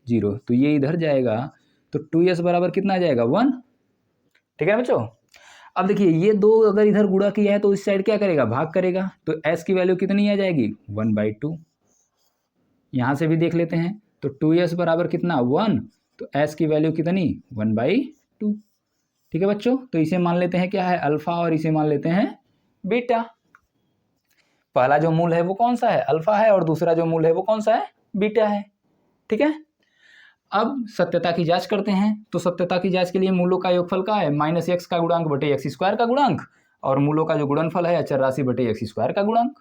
0, तो ये इधर जाएगा तो 2s बराबर कितना आ जाएगा 1। ठीक है ना बच्चों। अब देखिए ये दो अगर इधर गुणा किया है तो इस साइड क्या करेगा भाग करेगा, तो s की वैल्यू कितनी आ जाएगी 1/2। यहाँ से भी देख लेते हैं तो 2s बराबर कितना 1, तो s की वैल्यू कितनी 1/2। ठीक है बच्चों, तो इसे मान लेते हैं क्या है अल्फा और इसे मान लेते हैं बीटा। पहला जो मूल है वो कौन सा है अल्फा है और दूसरा जो मूल है वो कौन सा है बीटा है। ठीक है, अब सत्यता की जांच करते हैं। तो सत्यता की जांच के लिए मूलों का योगफल का है -x का गुणांक बटे x स्क्वायर का गुणांक, और मूलों का जो गुणनफल है अचर राशि बटे x स्क्वायर का गुणांक।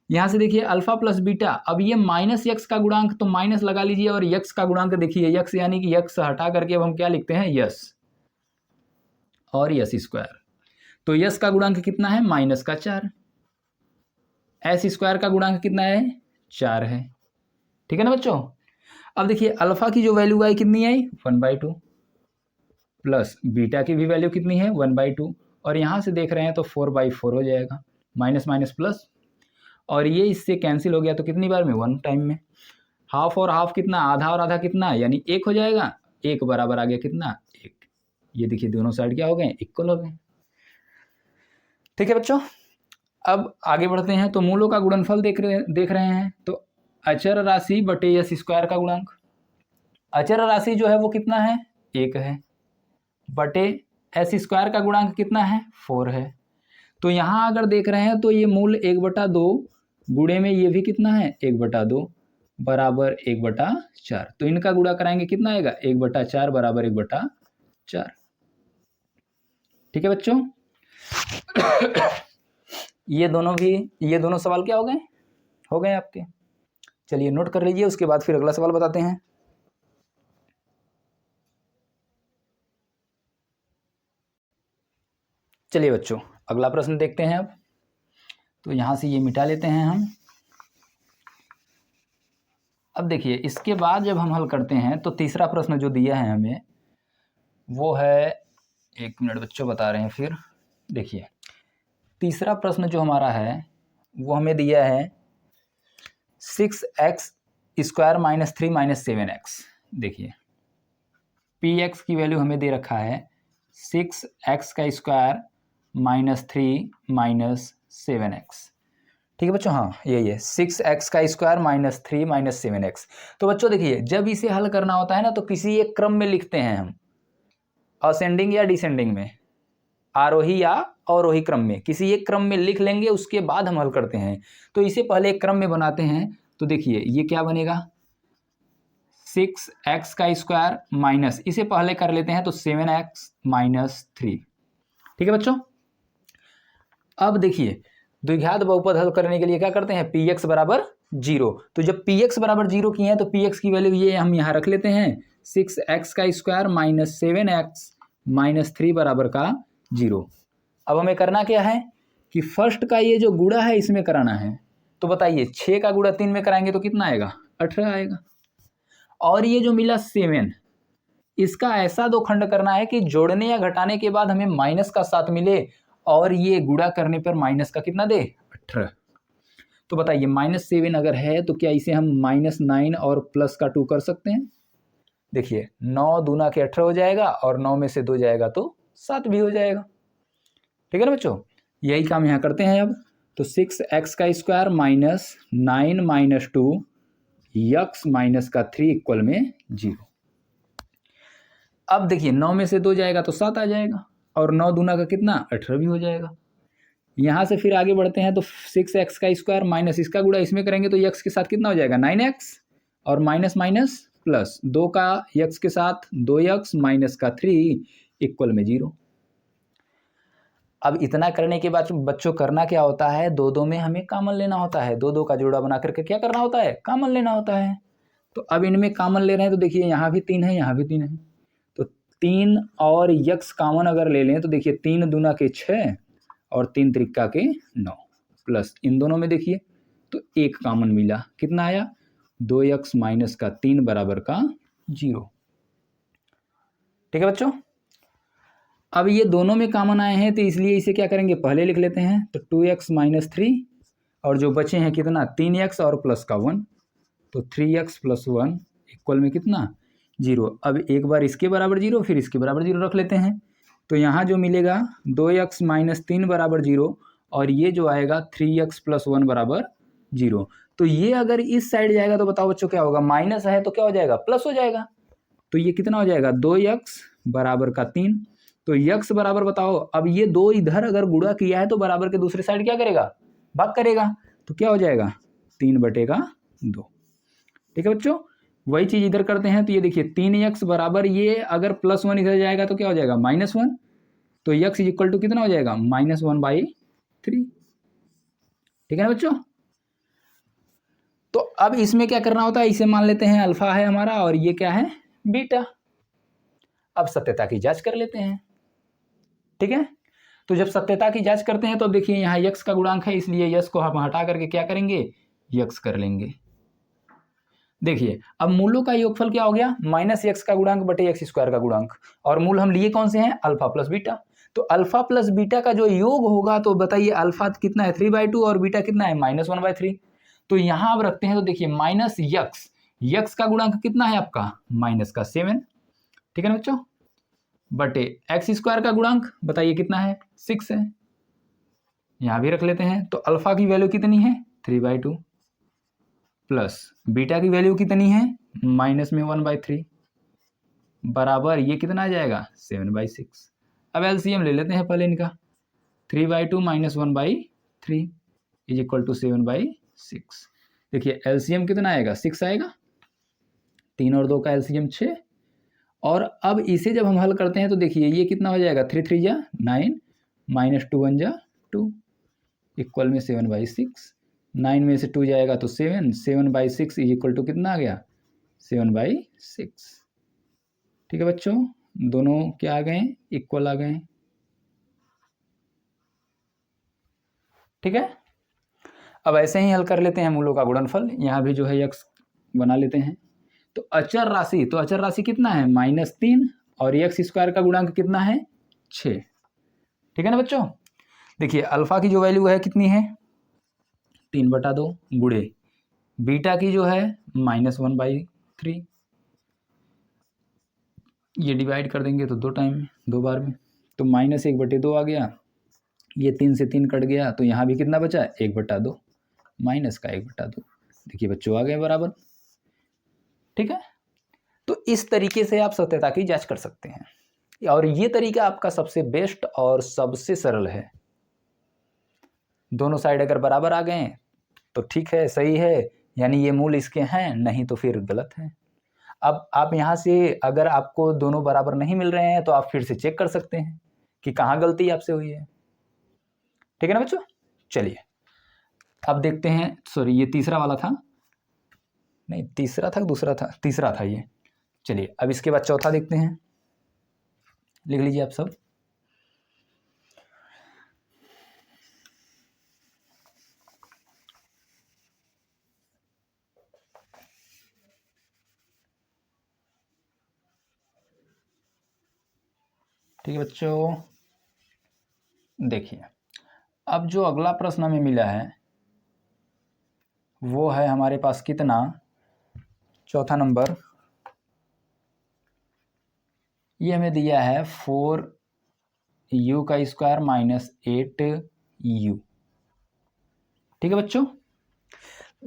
यहाँ से देखिए अल्फा प्लस बीटा, अब ये -x का गुणांक तो माइनस लगा लीजिए और x का गुणांक देखिए x यानी कि x हटा करके अब हम क्या लिखते हैं यस और यस स्क्वायर, तो यस का गुणांक कितना है -4, एस स्क्वायर का गुणांक कितना है 4 है। ठीक है ना बच्चों। अब देखिए अल्फा की जो वैल्यू आई कितनी आई 1/2 प्लस बीटा की भी वैल्यू कितनी है 1/2, और यहाँ से देख रहे हैं तो 4/4 हो जाएगा, माइनस माइनस प्लस, और ये इससे कैंसिल हो गया तो कितनी बार में 1 टाइम में। हाफ और हाफ कितना आधा और आधा कितना यानी 1 हो जाएगा, 1 बराबर आ गया कितना 1। ये देखिए दोनों साइड क्या हो गए इक्वल हो गए। ठीक है बच्चों, अब आगे बढ़ते हैं तो मूलों का गुणनफल देख रहे हैं तो अचर राशि बटे एस स्क्वायर का गुणांक, अचर राशि जो है वो कितना है 1 है, बटे एस स्क्वायर का गुणांक कितना है 4 है। तो यहाँ अगर देख रहे हैं तो ये मूल 1/2 गुणे में ये भी कितना है 1/2 बराबर 1/4, तो इनका गुणा कराएंगे कितना आएगा 1/4 बराबर 1/4। ठीक है बच्चों। ये दोनों सवाल क्या हो गए आपके। चलिए नोट कर लीजिए, उसके बाद फिर अगला सवाल बताते हैं। चलिए बच्चों अगला प्रश्न देखते हैं। अब तो यहाँ से ये मिटा लेते हैं हम। अब देखिए इसके बाद जब हम हल करते हैं तो तीसरा प्रश्न जो दिया है हमें वो है, 1 मिनट बच्चों बता रहे हैं फिर। देखिए तीसरा प्रश्न जो हमारा है वो हमें दिया है 6x square minus 3 minus 7x। देखिए px की वैल्यू हमें दे रखा है 6x का स्क्वायर माइनस 3 माइनस 7x। ठीक है बच्चों, हाँ यही है 6x का स्क्वायर माइनस 3 माइनस 7x। तो बच्चों देखिए जब इसे हल करना होता है ना तो किसी एक क्रम में लिखते हैं हम, असेंडिंग या डिसेंडिंग में, आरोही या अवरोही क्रम में, किसी एक क्रम में लिख लेंगे उसके बाद हम हल करते हैं। तो इसे पहले एक क्रम में बनाते हैं। तो देखिए ये क्या बनेगा 6x का स्क्वायर माइनस, इसे पहले कर लेते हैं तो 7x माइनस 3। ठीक है बच्चों। अब देखिए द्विघात बहुपद हल करने के लिए क्या करते हैं px बराबर 0, तो जब px बराबर 0 की है तो px की वैल्यू ये हम यहाँ रख लेते हैं 6x का स्क्वायर माइनस 7x माइनस 3 बराबर का 0। अब हमें करना क्या है कि फर्स्ट का ये जो गुणा है इसमें कराना है। तो बताइए 6 का गुणा 3 में कराएंगे तो कितना आएगा 18 आएगा, और ये जो मिला 7 इसका ऐसा दो खंड करना है कि जोड़ने या घटाने के बाद हमें माइनस का 7 मिले और ये गुणा करने पर माइनस का कितना दे 18। तो बताइए -7 अगर है तो क्या इसे हम -9 और प्लस का 2 कर सकते हैं। देखिए 9 दूना के 18 हो जाएगा और 9 में से 2 जाएगा तो 7 भी हो जाएगा। ठीक है ना बच्चों, यही काम यहाँ करते हैं। अब तो 6x का square minus 9 minus 2 x minus का 3 इक्वल में 0। अब देखिए 9 में से 2 जाएगा तो 7 आ जाएगा और 9 दूना का कितना 18 भी हो जाएगा। यहाँ से फिर आगे बढ़ते हैं तो 6x का स्क्वायर माइनस इसका गुणा इसमें करेंगे तो x के साथ कितना हो जाएगा 9x और माइनस माइनस प्लस 2 का x के साथ 2x माइनस का 3 इक्वल में 0। अब इतना करने के बाद बच्चों करना क्या होता है, 2 में हमें कॉमन लेना होता है, 2 का जोड़ा बना करके क्या करना होता है कॉमन लेना होता है। तो अब इनमें कॉमन ले रहे हैं तो देखिए यहाँ भी 3 है यहाँ भी 3 है, तो 3 और x कॉमन अगर ले लें तो देखिए 3 दूना के 6 और 3 त्रिक्का के 9 प्लस इन दोनों में देखिए तो 1 कॉमन मिला, कितना आया 2x माइनस का 3 बराबर का 0। ठीक है बच्चों। अब ये दोनों में कॉमन आए हैं तो इसलिए इसे क्या करेंगे, पहले लिख लेते हैं। तो 2x माइनस 3 और जो बचे हैं कितना 3x और प्लस का 1, तो 3x प्लस 1 इक्वल में कितना 0। अब एक बार इसके बराबर 0 फिर इसके बराबर 0 रख लेते हैं। तो यहाँ जो मिलेगा 2x माइनस 3 बराबर 0 और ये जो आएगा 3x प्लस 1 बराबर 0। तो ये अगर इस साइड जाएगा तो बताओ बच्चों क्या होगा, माइनस है तो क्या हो जाएगा, प्लस हो जाएगा। तो ये कितना हो जाएगा 2x बराबर का 3। तो x बराबर बताओ, अब ये 2 इधर अगर गुणा किया है तो बराबर के दूसरे साइड क्या करेगा, भाग करेगा। तो क्या हो जाएगा 3/2। ठीक है बच्चों, वही चीज इधर करते हैं। तो ये देखिए 3x बराबर, ये अगर प्लस 1 इधर जाएगा तो क्या हो जाएगा -1। तो x इज इक्वल टू कितना हो जाएगा -1/3। ठीक है ना बच्चों। तो अब इसमें क्या करना होता है, इसे मान लेते हैं अल्फा है हमारा और ये क्या है बीटा। अब सत्यता की जांच कर लेते हैं। ठीक है, तो जब सत्यता की जांच करते हैं तो देखिए यहाँ x का गुणांक है, इसलिए यस को हम हटा करके क्या करेंगे, यक्स कर लेंगे। देखिए अब मूलों का योगफल क्या हो गया, -x का गुणांक बटे x स्क्वायर का गुणांक, और मूल हम लिए कौन से हैं, अल्फा प्लस बीटा। तो अल्फा प्लस बीटा का जो योग होगा, तो बताइए अल्फा कितना है 3/2 और बीटा कितना है -1/3। तो यहाँ अब रखते हैं तो देखिए -x, x का गुणांक कितना है आपका -7। ठीक है ना बच्चों, बटे x स्क्वायर का गुणांक बताइए कितना है 6 है, यहाँ भी रख लेते हैं। तो अल्फा की वैल्यू कितनी है 3/2 प्लस बीटा की वैल्यू कितनी है -1/3 बराबर ये कितना आ जाएगा 7/6। अब एलसीएम ले लेते हैं पहले इनका, 3/2 -1/3 इज इक्वल टू 7/6। देखिए एलसीएम कितना आएगा 6 आएगा, 3 और 2 का एलसीएम 6। और अब इसे जब हम हल करते हैं तो देखिए ये कितना हो जाएगा 3 3 जा 9 -2 1 जा 2 इक्वल में 7/6। 9 में से 2 जाएगा तो 7, 7/6 इज इक्वल टू कितना आ गया 7/6। ठीक है बच्चों, दोनों क्या आ गए इक्वल आ गए। ठीक है, अब ऐसे ही हल कर लेते हैं मूलों का गुणनफल। यहाँ भी जो है x बना लेते हैं। तो अचर राशि, तो अचर राशि कितना है -3 और x स्क्वायर का गुणांक कितना है 6। ठीक है ना बच्चों, देखिए अल्फा की जो वैल्यू है कितनी है 3/2 गुणे बीटा की जो है -1/3, ये डिवाइड कर देंगे तो 2 टाइम में 2 बार में, तो -1/2 आ गया। ये 3 से 3 कट गया, तो यहाँ भी कितना बचा 1/2 माइनस का 1/2। देखिए बच्चों आ गए बराबर। ठीक है, तो इस तरीके से आप सत्यता की जांच कर सकते हैं और ये तरीका आपका सबसे बेस्ट और सबसे सरल है। दोनों साइड अगर बराबर आ गए तो ठीक है, सही है, यानी ये मूल इसके हैं, नहीं तो फिर गलत है। अब आप यहाँ से अगर आपको दोनों बराबर नहीं मिल रहे हैं तो आप फिर से चेक कर सकते हैं कि कहाँ गलती आपसे हुई है। ठीक है ना बच्चों, चलिए अब देखते हैं, सॉरी ये तीसरा वाला था, नहीं तीसरा था दूसरा था, तीसरा था ये। चलिए अब इसके बाद चौथा देखते हैं, लिख लीजिए आप सब। ठीक है बच्चों, देखिए अब जो अगला प्रश्न हमें मिला है वो है हमारे पास कितना, चौथा नंबर। ये हमें दिया है 4u का स्क्वायर -8u। ठीक है बच्चों,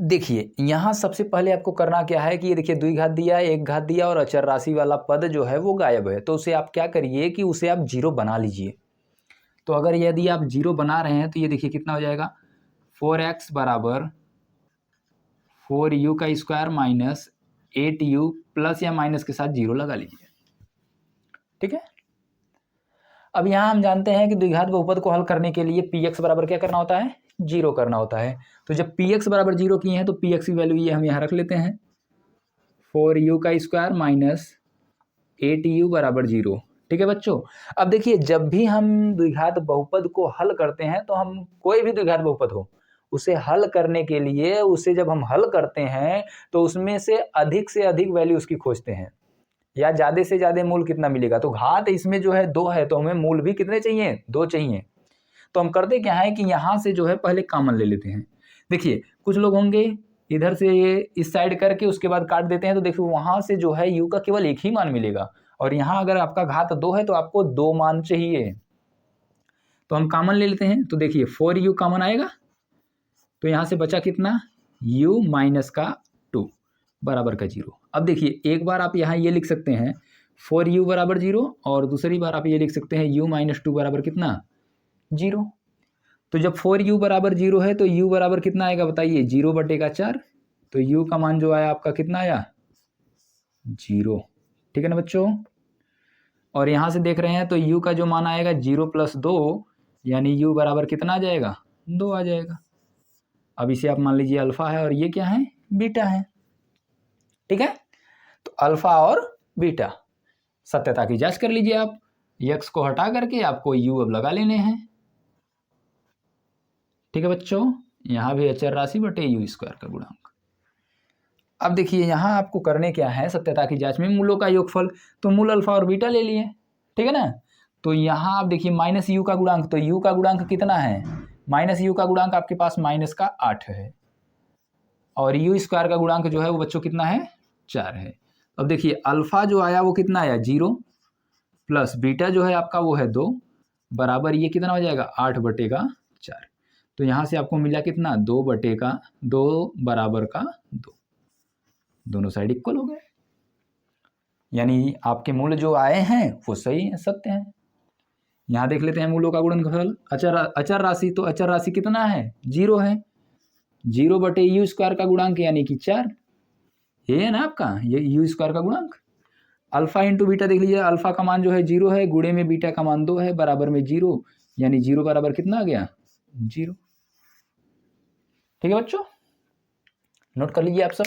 देखिए यहाँ सबसे पहले आपको करना क्या है कि ये देखिए द्विघात दिया है, एक घात दिया और अचर राशि वाला पद जो है वो गायब है। तो उसे आप क्या करिए कि उसे आप 0 बना लीजिए। तो अगर यदि आप 0 बना रहे हैं तो ये देखिए कितना हो जाएगा 4x बराबर 4u का स्क्वायर -8u प्लस या माइनस के साथ 0 लगा लीजिए। ठीक है, अब यहाँ हम जानते हैं कि द्विघात बहुपद को हल करने के लिए px बराबर क्या करना होता है 0 करना होता है। तो जब px बराबर 0 किए हैं तो px की वैल्यू ये हम यहाँ रख लेते हैं 4u का स्क्वायर -8u बराबर 0। ठीक है बच्चों, अब देखिए जब भी हम द्विघात बहुपद को हल करते हैं तो हम कोई भी द्विघात बहुपद हो उसे हल करने के लिए, उसे जब हम हल करते हैं तो उसमें से अधिक वैल्यू उसकी खोजते हैं। या ज़्यादा से ज़्यादा मूल कितना मिलेगा। तो घात इसमें जो है 2 है, तो हमें मूल भी कितने चाहिए, 2 चाहिए। तो हम करते क्या है कि यहाँ से जो है पहले कॉमन ले लेते हैं। देखिए कुछ लोग होंगे इधर से ये इस साइड करके उसके बाद काट देते हैं, तो देखिए वहाँ से जो है यू का केवल एक ही मान मिलेगा, और यहाँ अगर आपका घात 2 है तो आपको 2 मान चाहिए। तो हम कॉमन ले लेते हैं, तो देखिए 4u कॉमन आएगा, तो यहाँ से बचा कितना, u माइनस का 2 बराबर का 0। अब देखिए एक बार आप यहाँ ये लिख सकते हैं 4u बराबर 0, और दूसरी बार आप ये लिख सकते हैं u माइनस 2 बराबर कितना, 0। तो जब 4u बराबर 0 है तो u बराबर कितना आएगा बताइए, 0 बटे का 4। तो u का मान जो आया आपका कितना आया, 0। ठीक है ना बच्चों। और यहाँ से देख रहे हैं तो u का जो मान आएगा 0 प्लस 2, यानी u बराबर कितना आ जाएगा, 2 आ जाएगा। अब इसे आप मान लीजिए अल्फा है और ये क्या है, बीटा है। ठीक है, तो अल्फा और बीटा, सत्यता की जांच कर लीजिए आप। x को हटा करके आपको u अब लगा लेने हैं। ठीक है बच्चों, यहाँ भी अचर राशि बटे यू स्क्वायर का गुणांक। अब देखिए यहाँ आपको करने क्या है, सत्यता की जांच में मूलों का योगफल, तो मूल अल्फा और बीटा ले लिए। ठीक है ना। तो यहाँ आप देखिए माइनस यू का गुणांक, तो यू का गुणांक कितना है, माइनस यू का गुणांक आपके पास माइनस का 8 है, और यू स्क्वायर का गुणांक जो है वो बच्चों कितना है, 4 है। अब देखिए अल्फा जो आया वो कितना आया, 0, प्लस बीटा जो है आपका वो है 2, बराबर ये कितना हो जाएगा, 8 बटे का 4। तो यहाँ से आपको मिला कितना, 2 बटे का 2 बराबर का 2, दोनों साइड इक्वल हो गए, यानी आपके मूल जो आए हैं वो सही है, सत्य है। यहाँ देख लेते हैं मूलों का गुणनफल, अचर राशि, तो अचर राशि कितना है, 0 है, 0 बटे यू स्क्वायर का गुणांक यानी कि 4, ये है ना आपका, ये यू स्क्वायर का गुणांक। अल्फा इंटू बीटा देख लीजिए, अल्फा का मान जो है 0 है, गुणे में बीटा का मान 2 है, बराबर में 0, यानी 0 बराबर कितना आ गया, 0। ठीक है बच्चों, नोट कर लीजिए आप सब।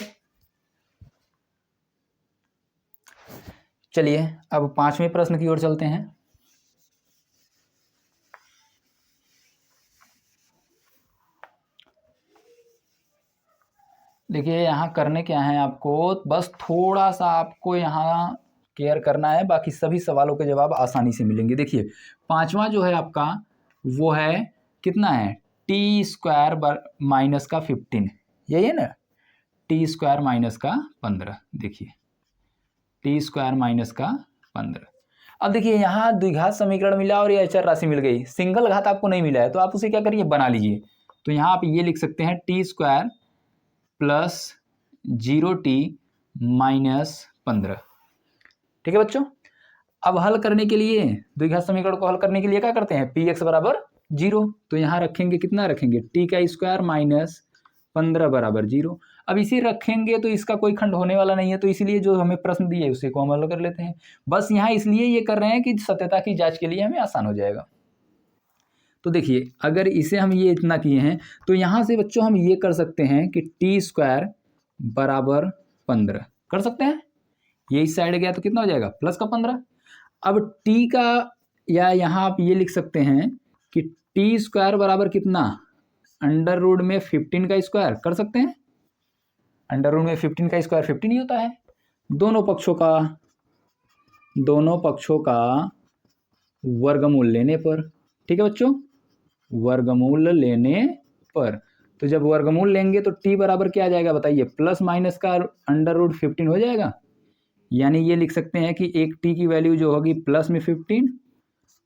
चलिए अब 5वें प्रश्न की ओर चलते हैं। देखिए यहाँ करने क्या है आपको, बस थोड़ा सा आपको यहाँ केयर करना है, बाकी सभी सवालों के जवाब आसानी से मिलेंगे। देखिए 5वां जो है आपका वो है कितना है, टी स्क्वायर माइनस का 15, यही है ना, टी स्क्वायर माइनस का 15। देखिए टी स्क्वायर माइनस का 15। अब देखिए यहाँ द्विघात समीकरण मिला और ये अचर राशि मिल गई, सिंगल घात आपको नहीं मिला है, तो आप उसे क्या करिए, बना लीजिए। तो यहाँ आप ये लिख सकते हैं T square plus 0t minus 15। ठीक है बच्चों, अब हल करने के लिए, द्विघात समीकरण को हल करने के लिए क्या करते हैं, पी एक्स बराबर 0, तो यहाँ रखेंगे कितना रखेंगे, टी का स्क्वायर माइनस 15 बराबर 0। अब इसे रखेंगे तो इसका कोई खंड होने वाला नहीं है, तो इसलिए जो हमें प्रश्न दिए उसे को हम हल कर लेते हैं। बस यहाँ इसलिए ये कर रहे हैं कि सत्यता की जांच के लिए हमें आसान हो जाएगा। तो देखिए अगर इसे हम ये इतना किए हैं, तो यहाँ से बच्चों हम ये कर सकते हैं कि टी स्क्वायर बराबर 15 कर सकते हैं, ये इस साइड गया तो कितना हो जाएगा, प्लस का 15। अब टी का, या यहाँ आप ये लिख सकते हैं कि टी स्क्वायर बराबर कितना, अंडर रूट में 15 का स्क्वायर कर सकते हैं, अंडर रूट में 15 का स्क्वायर 15 ही होता है। दोनों पक्षों का वर्गमूल लेने पर, ठीक है बच्चों, वर्गमूल लेने पर, तो जब वर्गमूल लेंगे तो टी बराबर क्या आ जाएगा बताइए, प्लस माइनस का अंडर रूट 15 हो जाएगा, यानी ये लिख सकते हैं कि एक टी की वैल्यू जो होगी प्लस में 15,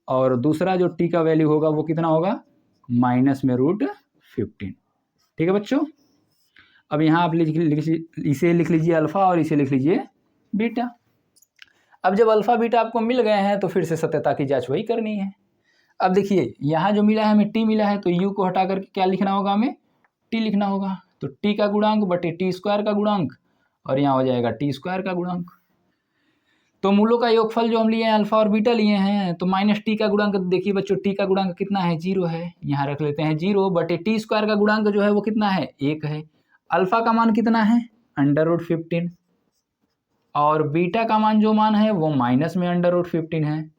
और दूसरा जो टी का वैल्यू होगा वो कितना होगा, माइनस में रूट 15। ठीक है बच्चों, अब यहाँ आप इसे लिख लीजिए अल्फा और इसे लिख लीजिए बीटा। अब जब अल्फा बीटा आपको मिल गए हैं तो फिर से सत्यता की जांच वही करनी है। अब देखिए यहाँ जो मिला है हमें टी मिला है, तो यू को हटा करके क्या लिखना होगा, हमें टी लिखना होगा। तो टी का गुणांक बटे टी स्क्वायर का गुणांक, और यहाँ हो जाएगा टी स्क्वायर का गुणांक। तो मूलों का योगफल जो हम लिए हैं अल्फा और बीटा लिए हैं, तो माइनस टी का गुणांक, देखिए बच्चों टी का गुणांक कितना है, 0 है, यहाँ रख लेते हैं 0 बटे टी स्क्वायर का गुणांक जो है वो कितना है, 1 है। अल्फा का मान कितना है, अंडर रूट 15, और बीटा का मान जो मान है वो माइनस में अंडर रूट 15 है,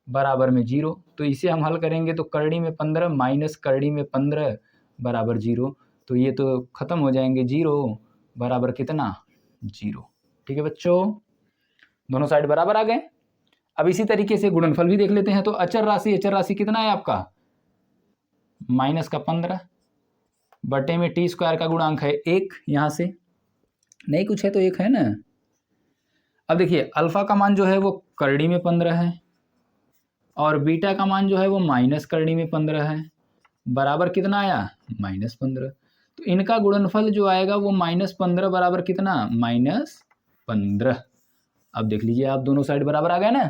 बराबर में 0। तो इसे हम हल करेंगे तो करड़ी में 15 माइनस करड़ी में 15 बराबर 0, तो ये तो खत्म हो जाएंगे, 0 बराबर कितना, 0। ठीक है बच्चों, दोनों साइड बराबर आ गए। अब इसी तरीके से गुणनफल भी देख लेते हैं। तो अचर राशि कितना है आपका, माइनस का 15 बटे में टी स्क्वायर का गुणांक है 1, यहाँ से नहीं कुछ है तो 1 है ना। अब देखिए अल्फा का मान जो है वो करड़ी में 15 है और बीटा का मान जो है वो माइनस करड़ी में 15 है, बराबर कितना आया, -15। तो इनका गुणनफल जो आएगा वो -15 बराबर कितना, -15। अब देख लीजिए आप, दोनों साइड बराबर आ गए ना।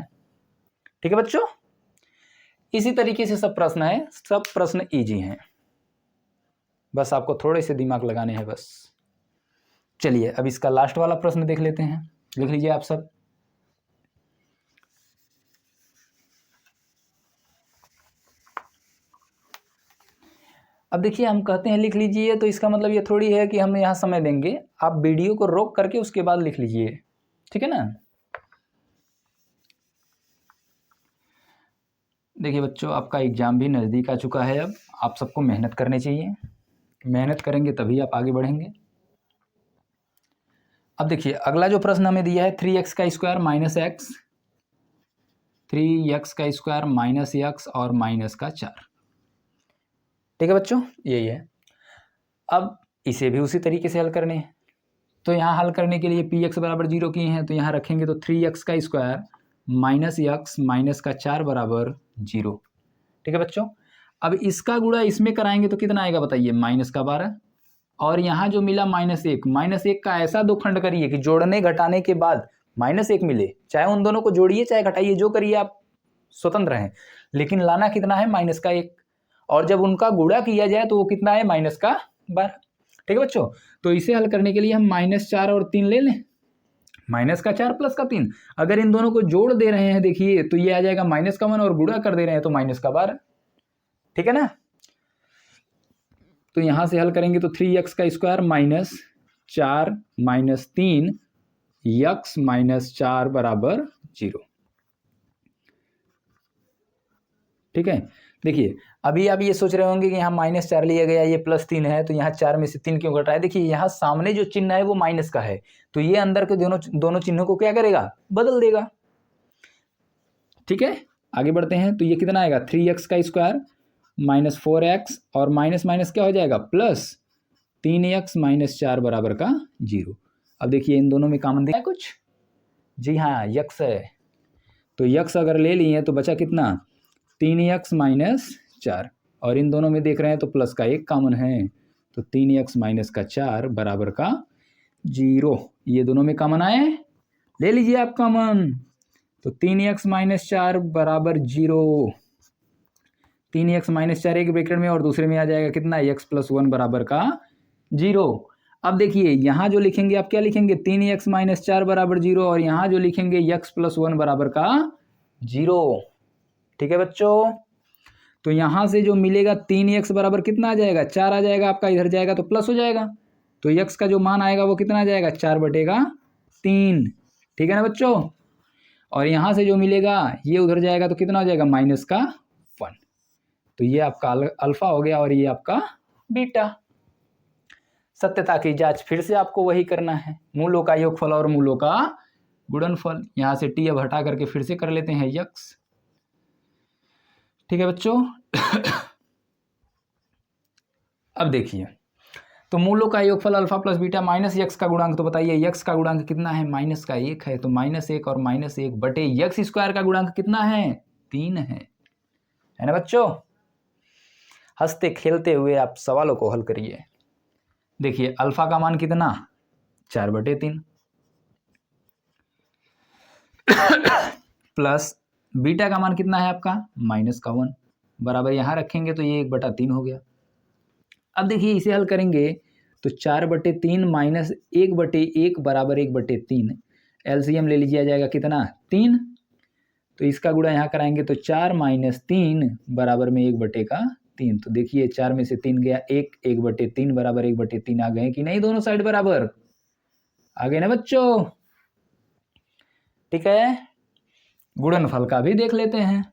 ठीक है बच्चों, इसी तरीके से सब प्रश्न है, सब प्रश्न इजी हैं, बस आपको थोड़े से दिमाग लगाने हैं बस। चलिए अब इसका लास्ट वाला प्रश्न देख लेते हैं, लिख लीजिए आप सब। अब देखिए हम कहते हैं लिख लीजिए, तो इसका मतलब ये थोड़ी है कि हम यहाँ समय देंगे, आप वीडियो को रोक करके उसके बाद लिख लीजिए, ठीक है ना। देखिए बच्चों, आपका एग्जाम भी नज़दीक आ चुका है, अब आप सबको मेहनत करनी चाहिए, मेहनत करेंगे तभी आप आगे बढ़ेंगे। अब देखिए अगला जो प्रश्न हमें दिया है 3x का स्क्वायर माइनस एक्स, 3x का स्क्वायर माइनस एक्स और माइनस का 4। ठीक है बच्चों, यही है। अब इसे भी उसी तरीके से हल करने हैं। तो यहाँ हल करने के लिए px बराबर 0 किए हैं, तो यहाँ रखेंगे तो 3x का स्क्वायर माइनस एक्स माइनस का 4 बराबर 0। ठीक है बच्चों, अब इसका गुणा इसमें कराएंगे तो कितना आएगा बताइए, माइनस का 12। और यहाँ जो मिला -1 का ऐसा दो खंड करिए कि जोड़ने घटाने के बाद -1 मिले, चाहे उन दोनों को जोड़िए चाहे घटाइए, जो करिए आप स्वतंत्र हैं, लेकिन लाना कितना है, -1। और जब उनका गुणा किया जाए तो वो कितना है, -12। ठीक है बच्चों, तो इसे हल करने के लिए हम -4 और 3 ले लें, -4 प्लस का 3। अगर इन दोनों को जोड़ दे रहे हैं देखिए तो ये आ जाएगा -1 और गुणा कर दे रहे हैं तो -12। ठीक है ना। तो यहां से हल करेंगे तो 3x का स्क्वायर -4 -3 x -4 बराबर 0। ठीक है, देखिए अभी आप ये सोच रहे होंगे कि यहाँ -4 लिया गया, ये +3 है, तो यहाँ 4 में से 3 क्यों घट रहा है। देखिए यहाँ सामने जो चिन्ह है वो माइनस का है, तो ये अंदर के दोनों चिन्हों को क्या करेगा, बदल देगा। ठीक है, आगे बढ़ते हैं। तो ये कितना आएगा, 3x का स्क्वायर -4x और माइनस माइनस क्या हो जाएगा, प्लस 3x -4 बराबर का 0। अब देखिए इन दोनों में कॉमन दिया है कुछ, जी हाँ यक्स है, तो यक्स अगर ले लिए तो बचा कितना, 3x -4, और इन दोनों में देख रहे हैं तो प्लस का 1 कॉमन है, तो 3x -4 बराबर का 0। ये दोनों में कॉमन आए, ले लीजिए आप कॉमन, तो 3x -4 बराबर 0। 3x -4 एक ब्रैकेट में और दूसरे में आ जाएगा कितना, x + 1 बराबर का 0। अब देखिए यहाँ जो लिखेंगे आप क्या लिखेंगे, 3x -4 बराबर 0, और यहाँ जो लिखेंगे x + 1 बराबर का 0। ठीक है बच्चों, तो यहाँ से जो मिलेगा 3x बराबर कितना आ जाएगा, 4 आ जाएगा आपका, इधर जाएगा तो प्लस हो जाएगा, तो x का जो मान आएगा वो कितना आ जाएगा, 4/3। ठीक है ना बच्चों, और यहाँ से जो मिलेगा ये उधर जाएगा तो कितना हो जाएगा, -1। तो ये आपका अल्फा हो गया और ये आपका बीटा। सत्यता की जांच फिर से आपको वही करना है, मूलों का योगफल और मूलों का गुणनफल। यहाँ से t अब हटा करके फिर से कर लेते हैं x। ठीक है बच्चों, अब देखिए तो मूलों का योगफल alpha plus beta minus x का गुणांक, तो बताइए x का गुणांक कितना है, -1 है, तो -1 और -1 बटे x स्क्वायर का गुणांक कितना है, 3 है ना बच्चों। हंसते खेलते हुए आप सवालों को हल करिए। देखिए अल्फा का मान कितना, 4/3 प्लस बीटा का मान कितना है आपका, -1 बराबर, यहाँ रखेंगे तो ये 1/3 हो गया। अब देखिए इसे हल करेंगे तो 4/3 माइनस 1/1 बराबर 1/3, एलसीएम ले लीजिए, आ जाएगा कितना, 3। तो इसका गुणा यहाँ कराएंगे तो 4 - 3 बराबर में 1/3। तो देखिए 4 में से 3 गया, 1/3 बराबर 1/3 आ गए कि नहीं, दोनों साइड बराबर आ गए ना बच्चों। ठीक है, गुणनफल का भी देख लेते हैं।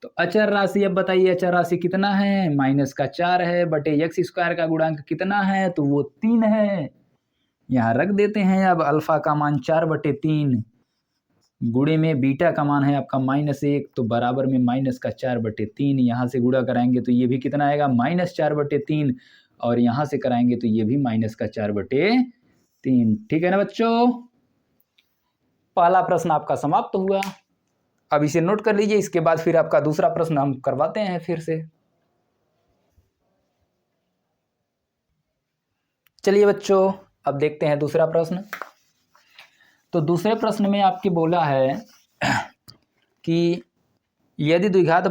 तो अचर राशि, अब बताइए अचर राशि कितना है, -4 है, बटे x स्क्वायर का गुणांक कितना है, तो वो 3 है। यहाँ रख देते हैं। अब अल्फा का मान 4/3 गुणे में बीटा का मान है आपका -1, तो बराबर में -4/3। यहाँ से गुणा कराएंगे तो ये भी कितना आएगा -4/3, और यहाँ से कराएंगे तो ये भी -4/3। ठीक है ना बच्चों, पहला प्रश्न आपका समाप्त हुआ। अब इसे नोट कर लीजिए, इसके बाद फिर आपका दूसरा प्रश्न हम करवाते हैं फिर से। चलिए बच्चों, अब देखते हैं दूसरा प्रश्न। तो दूसरे प्रश्न में आपके बोला है कि यदि एक द्विघात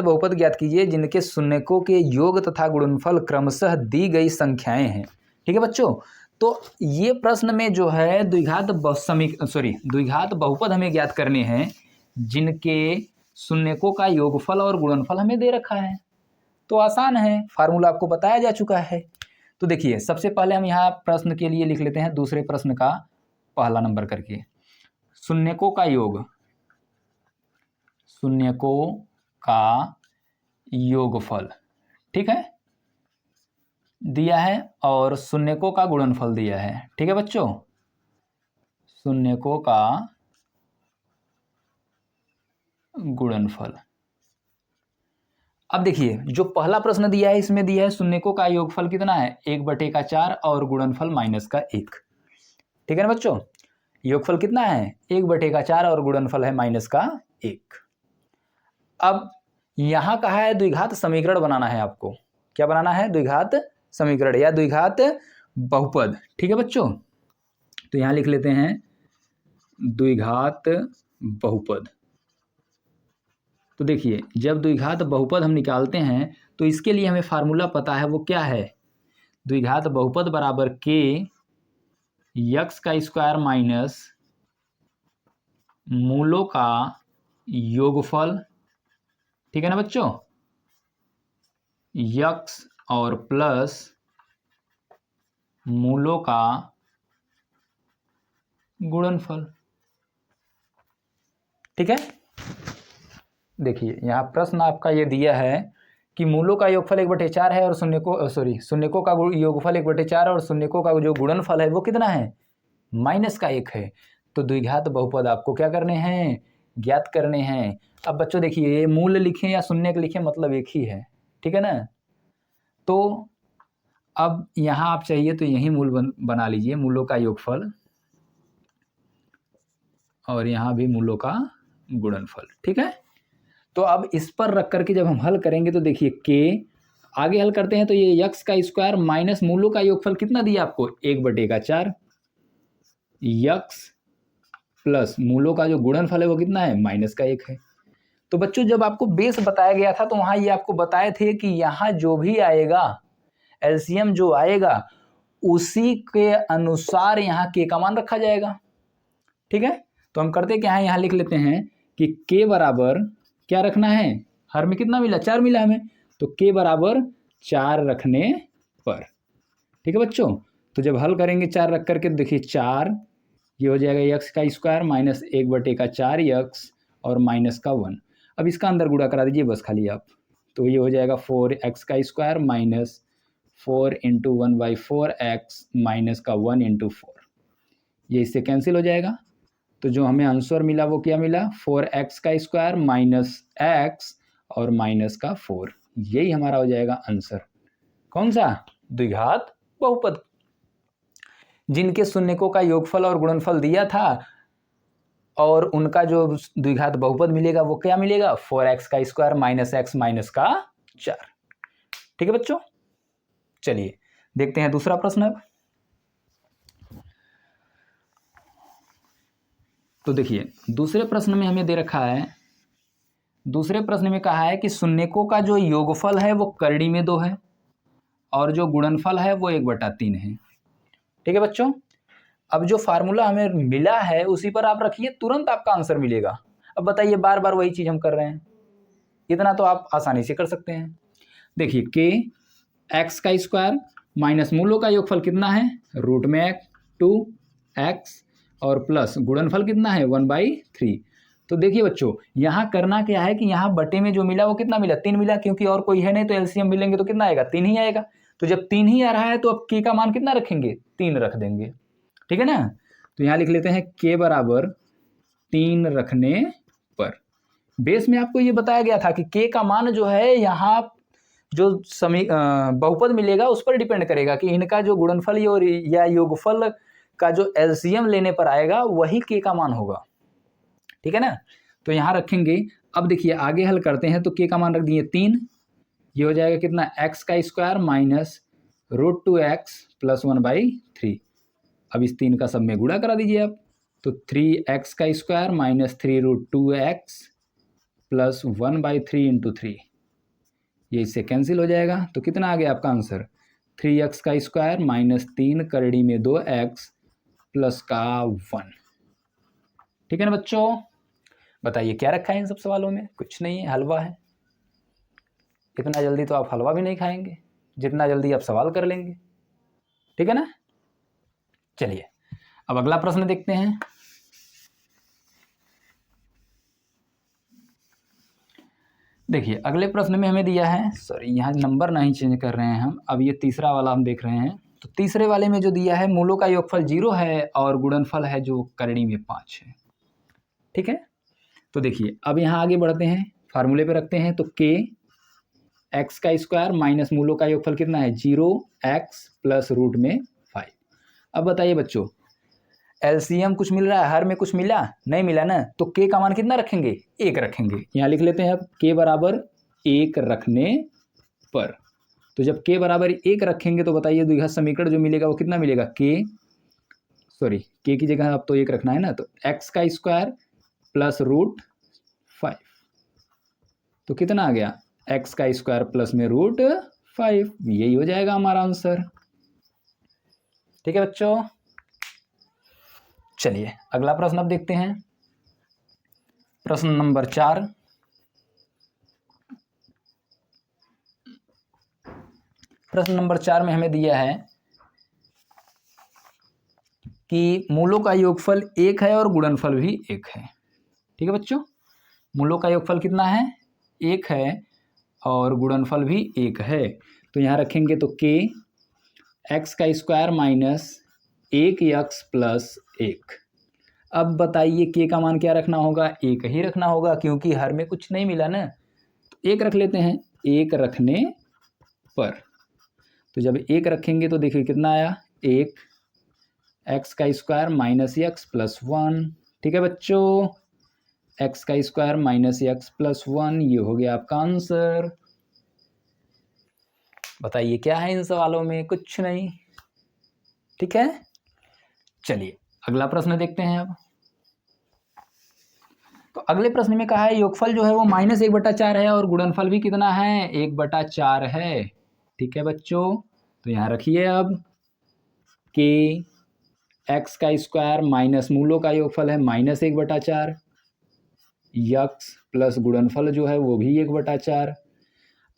बहुपद ज्ञात कीजिए जिनके शून्यकों के योग तथा गुणनफल क्रमशः दी गई संख्याएं हैं। ठीक है बच्चों, तो ये प्रश्न में जो है द्विघात बहुपद हमें ज्ञात करने हैं जिनके शून्यकों का योगफल और गुणनफल हमें दे रखा है। तो आसान है, फार्मूला आपको बताया जा चुका है। तो देखिए, सबसे पहले हम यहाँ प्रश्न के लिए लिख लेते हैं दूसरे प्रश्न का पहला नंबर करके, शून्यकों का योगफल, ठीक है, दिया है, और शून्यकों का गुणनफल दिया है। ठीक है बच्चों, शून्यकों का गुणनफल। अब देखिए, जो पहला प्रश्न दिया है इसमें दिया है शून्यकों का योगफल कितना है 1/4 और गुणनफल -1। ठीक है ना बच्चों, योगफल कितना है 1/4 और गुणनफल है -1। अब यहां कहा है द्विघात समीकरण बनाना है आपको। क्या बनाना है? द्विघात समीकरण या द्विघात बहुपद। ठीक है बच्चों, तो यहां लिख लेते हैं द्विघात बहुपद। तो देखिए, जब द्विघात बहुपद हम निकालते हैं तो इसके लिए हमें फार्मूला पता है, वो क्या है? द्विघात बहुपद बराबर k यक्स का स्क्वायर माइनस मूलों का योगफल। ठीक है ना बच्चों, यक्स और प्लस मूलों का गुणनफल। ठीक है, देखिए यहाँ प्रश्न आपका ये दिया है कि मूलों का योगफल 1/4 है और शून्यकों का योगफल 1/4 और शून्यकों का जो गुणनफल है वो कितना है -1 है। तो द्विघात बहुपद आपको क्या करने हैं? ज्ञात करने हैं। अब बच्चों देखिए, ये मूल लिखें या शून्यक लिखें मतलब एक ही है। ठीक है ना, तो अब यहाँ आप चाहिए तो यही मूल बना लीजिए, मूलों का योगफल, और यहाँ भी मूलों का गुणनफल। ठीक है, तो अब इस पर रख करके जब हम हल करेंगे तो देखिए k आगे हल करते हैं तो ये यक्स का स्क्वायर माइनस मूलों का योगफल कितना दिया आपको 1/4, यक्स प्लस मूलों का जो गुणनफल है वो कितना है -1 है। तो बच्चों, जब आपको बेस बताया गया था तो वहां ये आपको बताए थे कि यहाँ जो भी आएगा एलसीएम जो आएगा उसी के अनुसार यहाँ k का मान रखा जाएगा। ठीक है, तो हम करते क्या है, यहाँ लिख लेते हैं कि k बराबर क्या रखना है, हर में कितना मिला 4 मिला हमें, तो k बराबर 4 रखने पर। ठीक है बच्चों, तो जब हल करेंगे 4 रख करके देखिए 4 ये हो जाएगा यक्स का स्क्वायर माइनस 1/4 यक्स और -1। अब इसका अंदर गुणा करा दीजिए बस खाली आप, तो ये हो जाएगा 4x का स्क्वायर माइनस 4 × 1/4x -1 × 4, ये इससे कैंसिल हो जाएगा। तो जो हमें आंसर मिला वो क्या मिला 4x का स्क्वायर माइनस x और -4, यही हमारा हो जाएगा आंसर। कौन सा? द्विघात बहुपद, जिनके शून्यकों का योगफल और गुणनफल दिया था और उनका जो द्विघात बहुपद मिलेगा वो क्या मिलेगा 4x का स्क्वायर माइनस x -4। ठीक है बच्चों, चलिए देखते हैं दूसरा प्रश्न अब। तो देखिए, दूसरे प्रश्न में हमें दे रखा है, दूसरे प्रश्न में कहा है कि शून्यकों का जो योगफल है वो करड़ी में 2 है और जो गुणनफल है वो 1/3 है। ठीक है बच्चों, अब जो फार्मूला हमें मिला है उसी पर आप रखिए, तुरंत आपका आंसर मिलेगा। अब बताइए, बार बार वही चीज़ हम कर रहे हैं, इतना तो आप आसानी से कर सकते हैं। देखिए, k x का स्क्वायर माइनस मूलों का योगफल कितना है √2x और प्लस गुणनफल कितना है 1/3। तो देखिए बच्चों, यहाँ करना क्या है कि यहाँ बटे में जो मिला वो कितना मिला 3 मिला, क्योंकि और कोई है नहीं तो एलसीएम मिलेंगे तो कितना आएगा 3 ही आएगा। तो जब 3 ही आ रहा है तो अब k का मान कितना रखेंगे 3 रख देंगे। ठीक है ना, तो यहाँ लिख लेते हैं k बराबर 3 रखने पर। बेस में आपको ये बताया गया था कि k का मान जो है यहाँ जो बहुपद मिलेगा उस पर डिपेंड करेगा कि इनका जो गुणनफल या योगफल का जो एलसीएम लेने पर आएगा वही k का मान होगा। ठीक है ना, तो यहाँ रखेंगे। अब देखिए आगे हल करते हैं तो k का मान रख दिए 3, ये हो जाएगा कितना x का स्क्वायर माइनस √2x प्लस 1/3। अब इस 3 का सब में गुणा करा दीजिए आप, तो 3x का square minus 3√2x plus 1/3 into 3, ये इससे कैंसिल हो जाएगा। तो कितना आ गया आपका आंसर 3x का स्क्वायर माइनस 3 करड़ी में 2x प्लस का 1। ठीक है ना बच्चों, बताइए क्या रखा है इन सब सवालों में? कुछ नहीं है, हलवा है। इतना जल्दी तो आप हलवा भी नहीं खाएंगे जितना जल्दी आप सवाल कर लेंगे। ठीक है ना, चलिए अब अगला प्रश्न देखते हैं। देखिए अगले प्रश्न में हमें दिया है, सॉरी यहाँ नंबर नहीं चेंज कर रहे हैं हम, अब ये तीसरा वाला हम देख रहे हैं। तो तीसरे वाले में जो दिया है मूलों का योगफल 0 है और गुणनफल है जो करड़ी में 5 है। ठीक है, तो देखिए अब यहाँ आगे बढ़ते हैं, फार्मूले पे रखते हैं। तो k x का स्क्वायर माइनस मूलों का योगफल कितना है 0x प्लस रूट में 5। अब बताइए बच्चों एलसीएम कुछ मिल रहा है, हर में कुछ मिला नहीं मिला ना, तो k का मान कितना रखेंगे 1 रखेंगे। यहाँ लिख लेते हैं अब k बराबर 1 रखने पर। तो जब k बराबर 1 रखेंगे तो बताइए द्विघात समीकरण जो मिलेगा वो कितना मिलेगा k की जगह अब तो 1 रखना है ना, तो x का स्क्वायर प्लस √5, तो कितना आ गया x का स्क्वायर प्लस में √5, यही हो जाएगा हमारा आंसर। ठीक है बच्चों, चलिए अगला प्रश्न अब देखते हैं, प्रश्न नंबर 4। प्रश्न नंबर 4 में हमें दिया है कि मूलों का योगफल 1 है और गुणनफल भी 1 है। ठीक है बच्चों, मूलों का योगफल कितना है 1 है और गुणनफल भी 1 है। तो यहाँ रखेंगे तो k x का स्क्वायर माइनस 1x प्लस 1। अब बताइए k का मान क्या रखना होगा 1 ही रखना होगा क्योंकि हर में कुछ नहीं मिला ना, तो 1 रख लेते हैं 1 रखने पर। तो जब 1 रखेंगे तो देखिए कितना आया 1 x का स्क्वायर माइनस x प्लस 1। ठीक है बच्चों, x का स्क्वायर माइनस x प्लस 1, ये हो गया आपका आंसर। बताइए क्या है इन सवालों में? कुछ नहीं। ठीक है, चलिए अगला प्रश्न देखते हैं अब। तो अगले प्रश्न में कहा है योगफल जो है वो -1/4 है और गुणनफल भी कितना है 1/4 है। ठीक है बच्चों, तो यहाँ रखिए अब k x का स्क्वायर माइनस मूलों का योगफल है -1/4, यक्स प्लस गुणनफल जो है वो भी 1/4।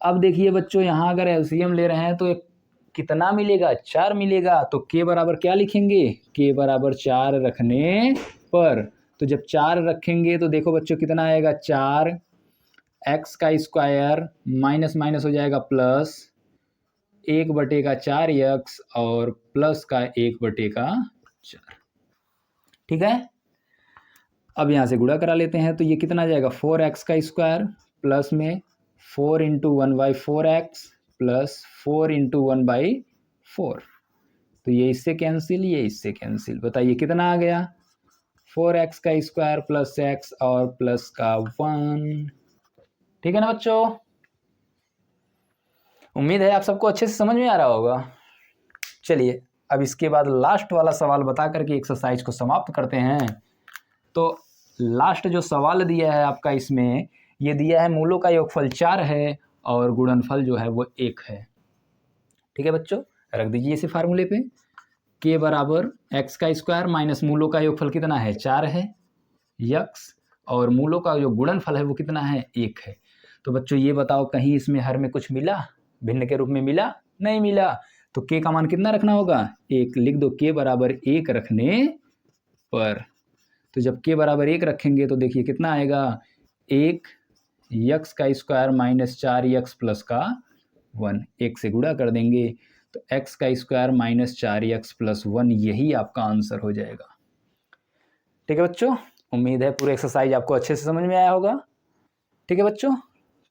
अब देखिए बच्चों यहाँ अगर एलसीएम ले रहे हैं तो कितना मिलेगा 4 मिलेगा। तो k बराबर क्या लिखेंगे k बराबर 4 रखने पर। तो जब 4 रखेंगे तो देखो बच्चों कितना आएगा 4 x का स्क्वायर माइनस माइनस हो जाएगा प्लस 1/4 यक्स और प्लस का 1/4। ठीक है, अब यहाँ से गुणा करा लेते हैं तो ये कितना आ जाएगा 4x का स्क्वायर प्लस में 4 इंटू 1/4x प्लस 4 इंटू 1/4। तो ये इससे कैंसिल, ये इससे कैंसिल। बताइए कितना आ गया 4x का स्क्वायर प्लस x और प्लस का 1। ठीक है ना बच्चों, उम्मीद है आप सबको अच्छे से समझ में आ रहा होगा। चलिए अब इसके बाद लास्ट वाला सवाल बता करके एक्सरसाइज को समाप्त करते हैं। तो लास्ट जो सवाल दिया है आपका इसमें ये दिया है मूलों का योगफल 4 है और गुणनफल जो है वो 1 है। ठीक है बच्चों, रख दीजिए इसे फार्मूले पे, k बराबर x का स्क्वायर माइनस मूलों का योगफल कितना है 4 है यक्स और मूलों का जो गुणनफल है वो कितना है 1 है। तो बच्चों ये बताओ कहीं इसमें हर में कुछ मिला, भिन्न के रूप में मिला? नहीं मिला। तो k का मान कितना रखना होगा 1, लिख दो k बराबर 1 रखने पर। तो जब k बराबर 1 रखेंगे तो देखिए कितना आएगा 1 यक्स का स्क्वायर माइनस 4 यक्स प्लस का 1, 1 से गुणा कर देंगे तो x का स्क्वायर माइनस 4 यक्स प्लस 1, यही आपका आंसर हो जाएगा। ठीक है बच्चों, उम्मीद है पूरे एक्सरसाइज आपको अच्छे से समझ में आया होगा। ठीक है बच्चों,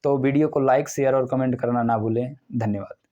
तो वीडियो को लाइक शेयर और कमेंट करना ना भूलें। धन्यवाद।